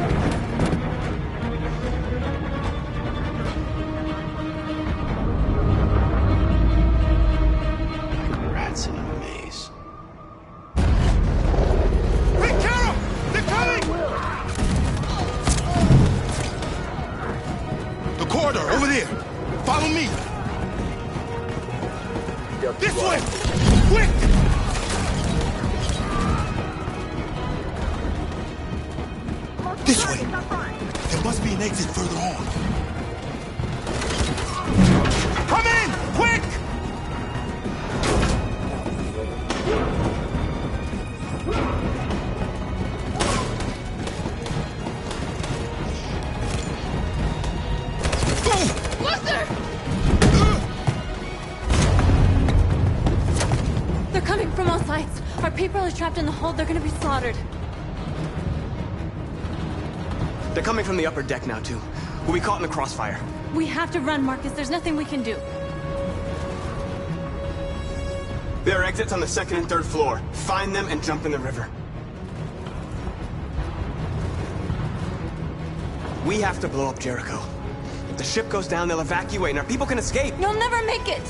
Rats in a maze. Hey, Carol! They're coming! The corridor, over there! fast. Our people are trapped in the hold. They're gonna be slaughtered. They're coming from the upper deck now, too. We'll be caught in the crossfire. We have to run, Marcus. There's nothing we can do. There are exits on the 2nd and 3rd floor. Find them and jump in the river. We have to blow up Jericho. If the ship goes down, they'll evacuate and our people can escape. You'll never make it!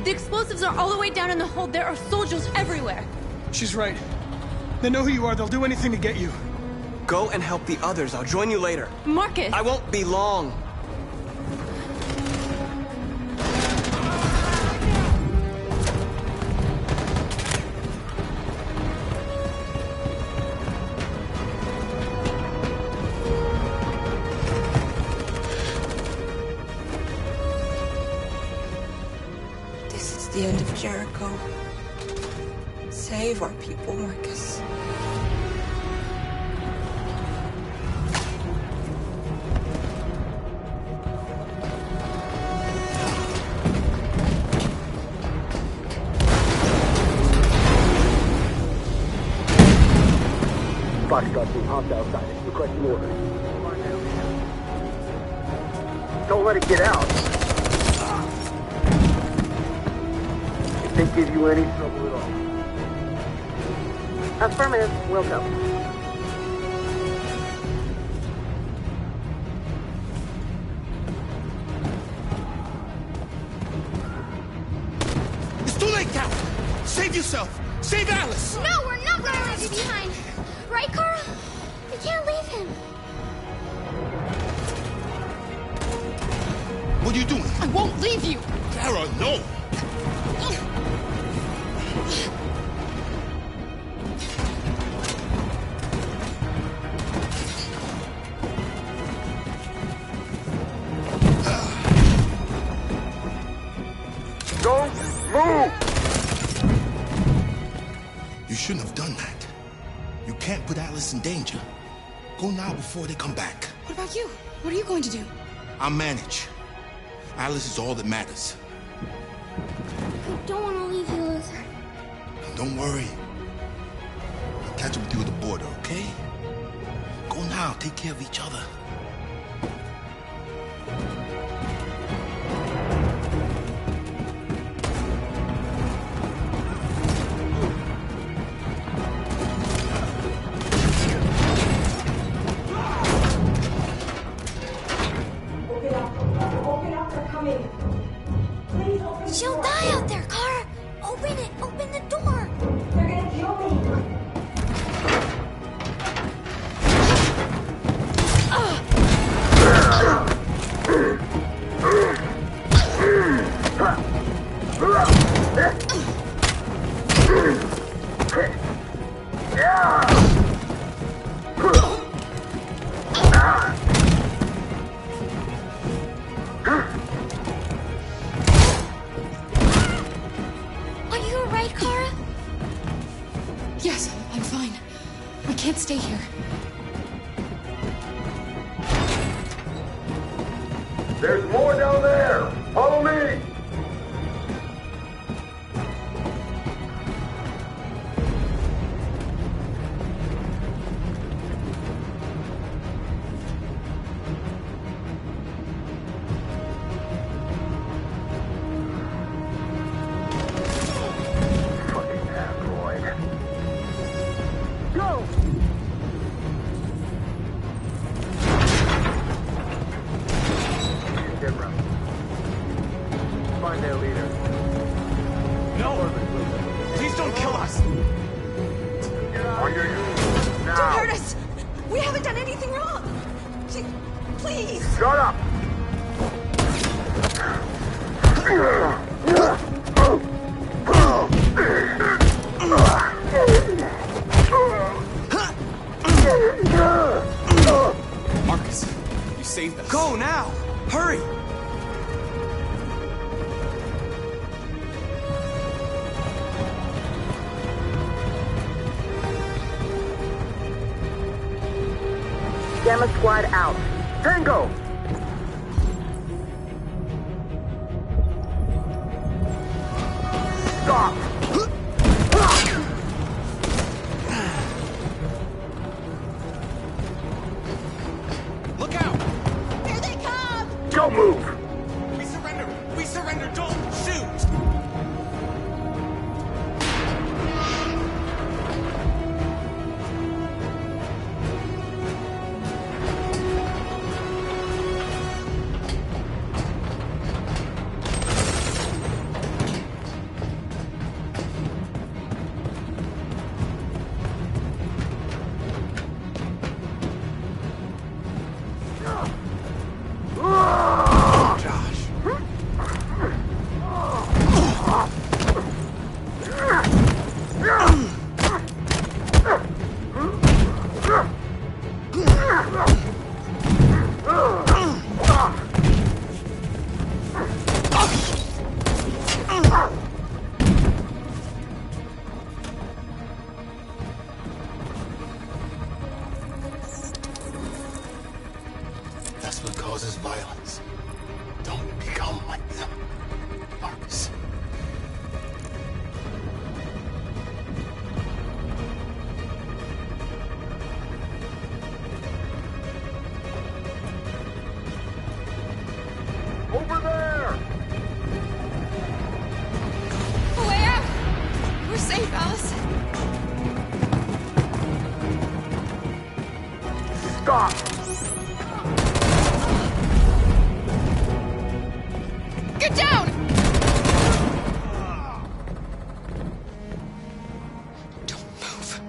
The explosives are all the way down in the hold. There are soldiers everywhere. She's right. They know who you are. They'll do anything to get you. Go and help the others. I'll join you later. Marcus! I won't be long. The end of Jericho. Save our people, Marcus. Foxtrot being hopped outside. Requesting orders. Don't let it get out. They give you any trouble at all. Affirmative, will go. It's too late, Cal! Save yourself! Save Alice! No, we're not gonna leave you behind. Right, Kara? We can't leave him. What are you doing? I won't leave you. Kara, no! Don't move! You shouldn't have done that. You can't put Alice in danger. Go now before they come back. What about you? What are you going to do? I'll manage. Alice is all that matters. I don't want to leave you, Luther. Don't worry. I'll catch up with you at the border, okay? Go now. Take care of each other. She'll die out there, Kara! Open it! Open the door! They're gonna kill me! Are you alright, Kara? Yes, I'm fine. We can't stay here. There's more down there! Follow me! Fucking android. Go! Get round. Find their leader. No! Please don't kill us! On your knees, Don't now! hurt us! We haven't done anything wrong! Please! Shut up! Marcus, you saved us. Go now! Hurry! Gamma Squad out. Tango! Stop! That's what causes violence. Don't become like them, Marcus. Over there! A way out! We're safe, Alice. Stop! Get down! Don't move.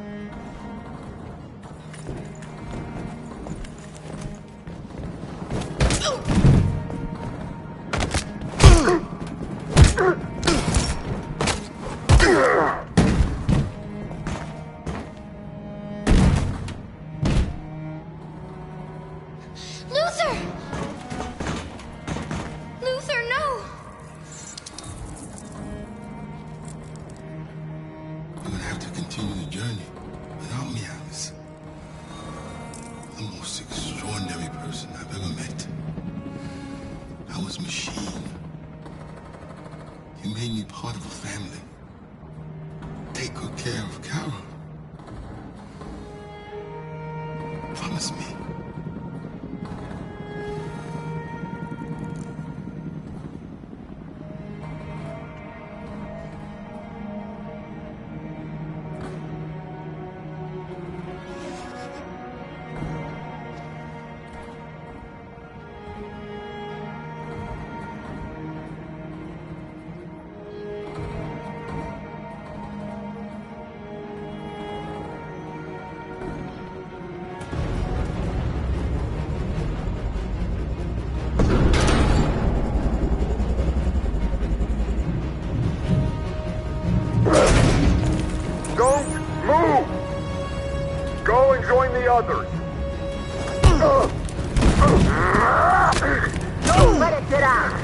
Luther! Luther, no! You're gonna have to continue the journey without me, Alice. The most extraordinary person I've ever met. I was Machine. You made me part of a family. Take good care of Carol. Promise me. Don't move! Go and join the others. Don't let it get out!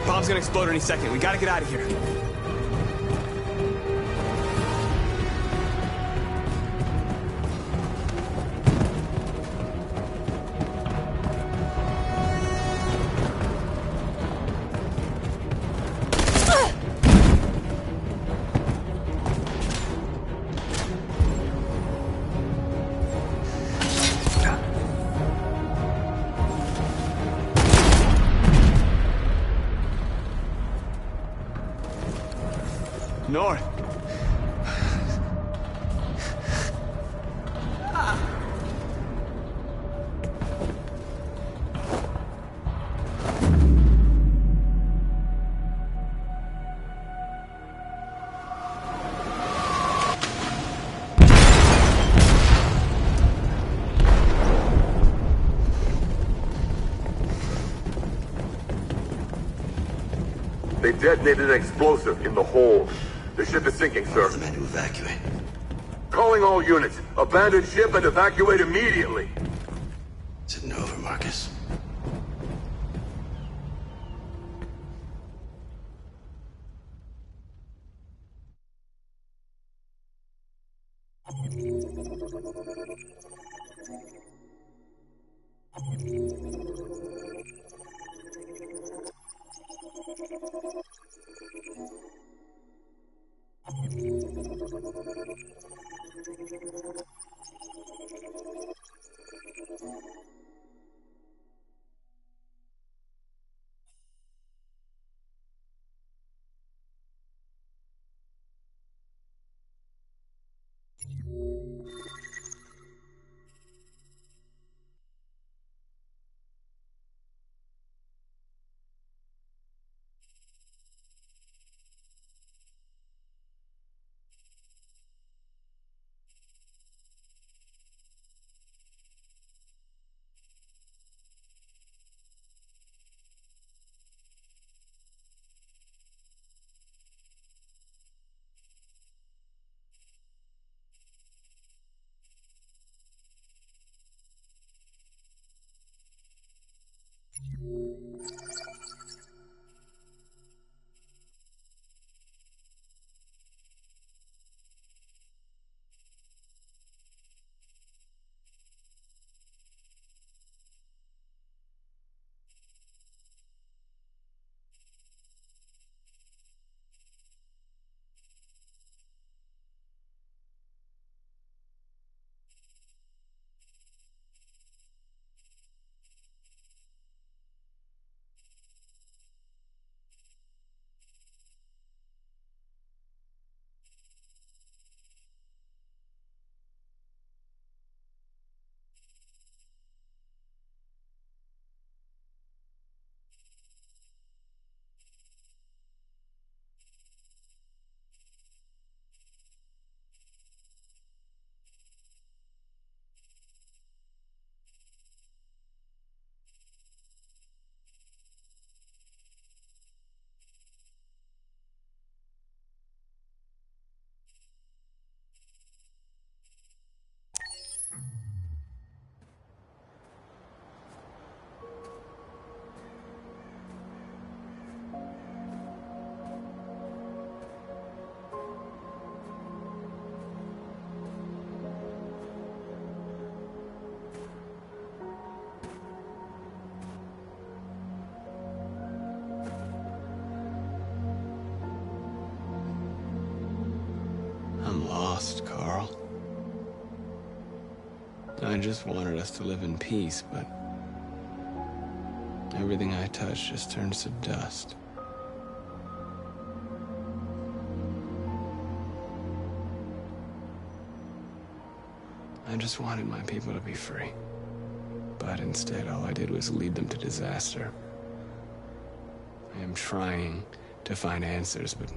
Bomb's gonna explode any second. We gotta get out of here. North. They detonated an explosive in the hold. The ship is sinking, sir. The men to evacuate. Calling all units. Abandon ship and evacuate immediately. Is it over, Marcus? I'm lost, Carl. I just wanted us to live in peace, but everything I touch just turns to dust. I just wanted my people to be free. But instead, all I did was lead them to disaster. I am trying to find answers, but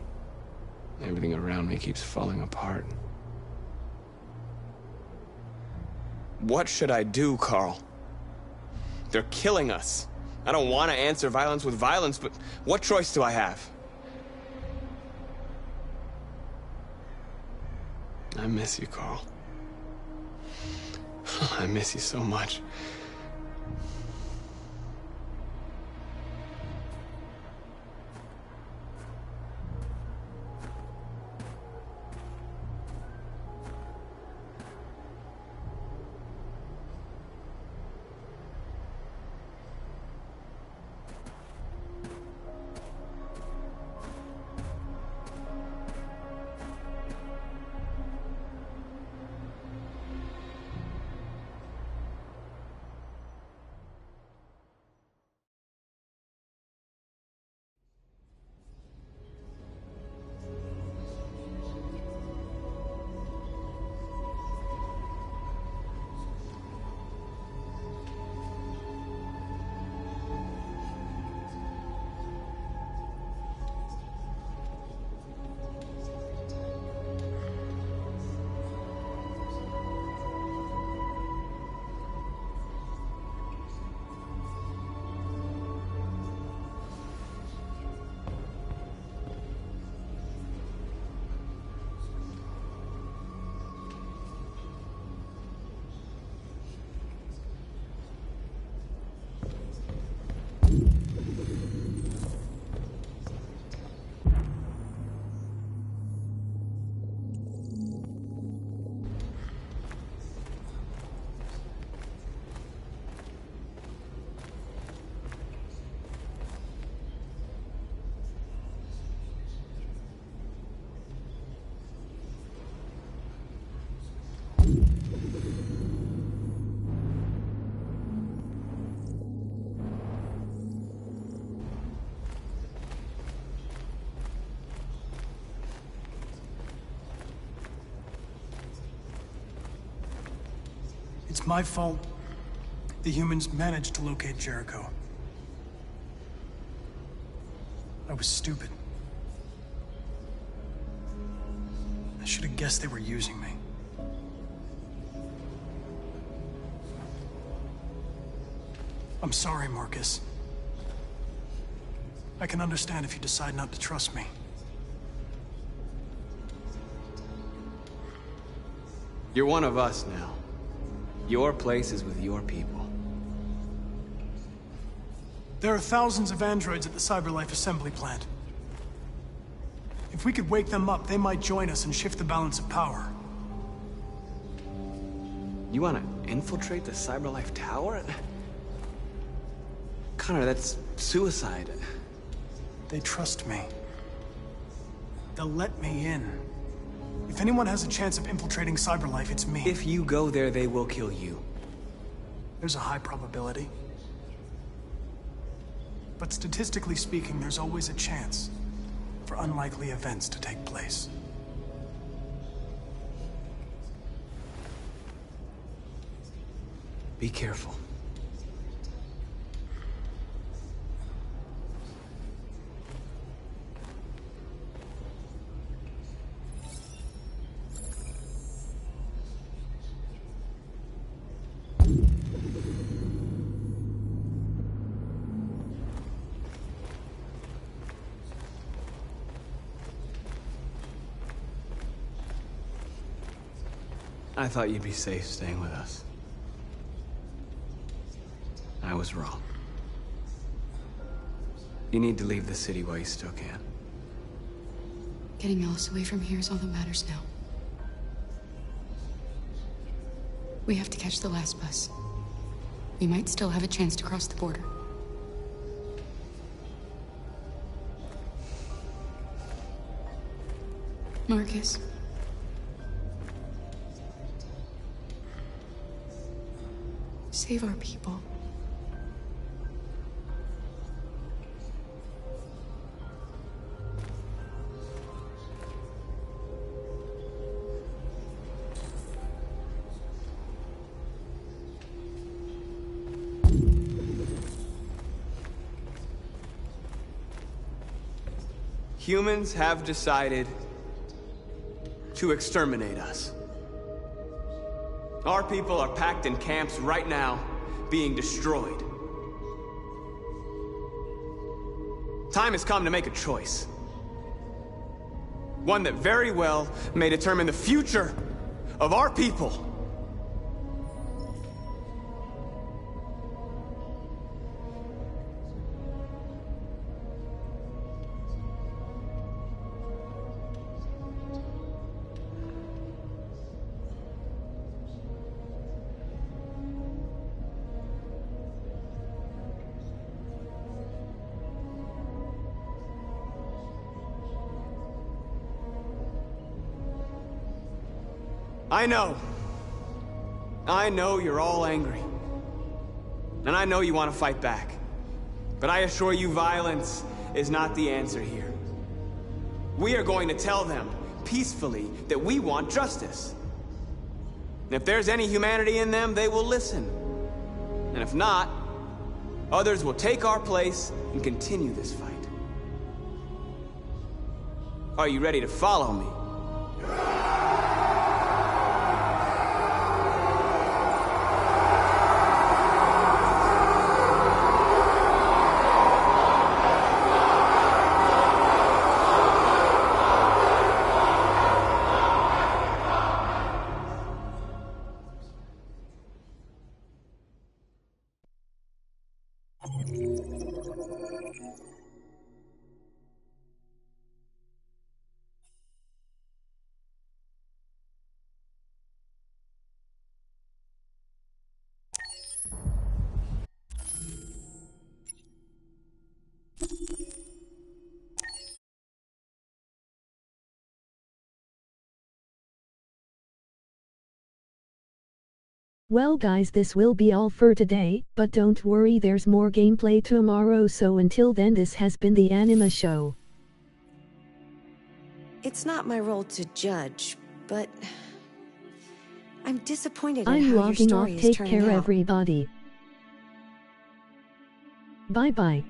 everything around me keeps falling apart. What should I do, Carl? They're killing us. I don't want to answer violence with violence, but what choice do I have? I miss you, Carl. I miss you so much. It's my fault the humans managed to locate Jericho. I was stupid. I should have guessed they were using me. I'm sorry, Marcus. I can understand if you decide not to trust me. You're one of us now. Your place is with your people. There are thousands of androids at the CyberLife assembly plant. If we could wake them up, they might join us and shift the balance of power. You want to infiltrate the CyberLife tower? Connor, that's suicide. They trust me. They'll let me in. If anyone has a chance of infiltrating CyberLife, it's me. If you go there, they will kill you. There's a high probability. But statistically speaking, there's always a chance for unlikely events to take place. Be careful. I thought you'd be safe staying with us. I was wrong. You need to leave the city while you still can. Getting Alice away from here is all that matters now. We have to catch the last bus. We might still have a chance to cross the border. Marcus. Save our people. Humans have decided to exterminate us. Our people are packed in camps right now, being destroyed. Time has come to make a choice. One that very well may determine the future of our people. I know you're all angry. And I know you want to fight back. But I assure you, violence is not the answer here. We are going to tell them, peacefully, that we want justice. And if there's any humanity in them, they will listen. And if not, others will take our place and continue this fight. Are you ready to follow me? Well guys, this will be all for today, but don't worry, there's more gameplay tomorrow, so until then, this has been the Anima Show. It's not my role to judge, but I'm disappointed in I'm how your logging off. story is Take turning care out. everybody. Bye bye.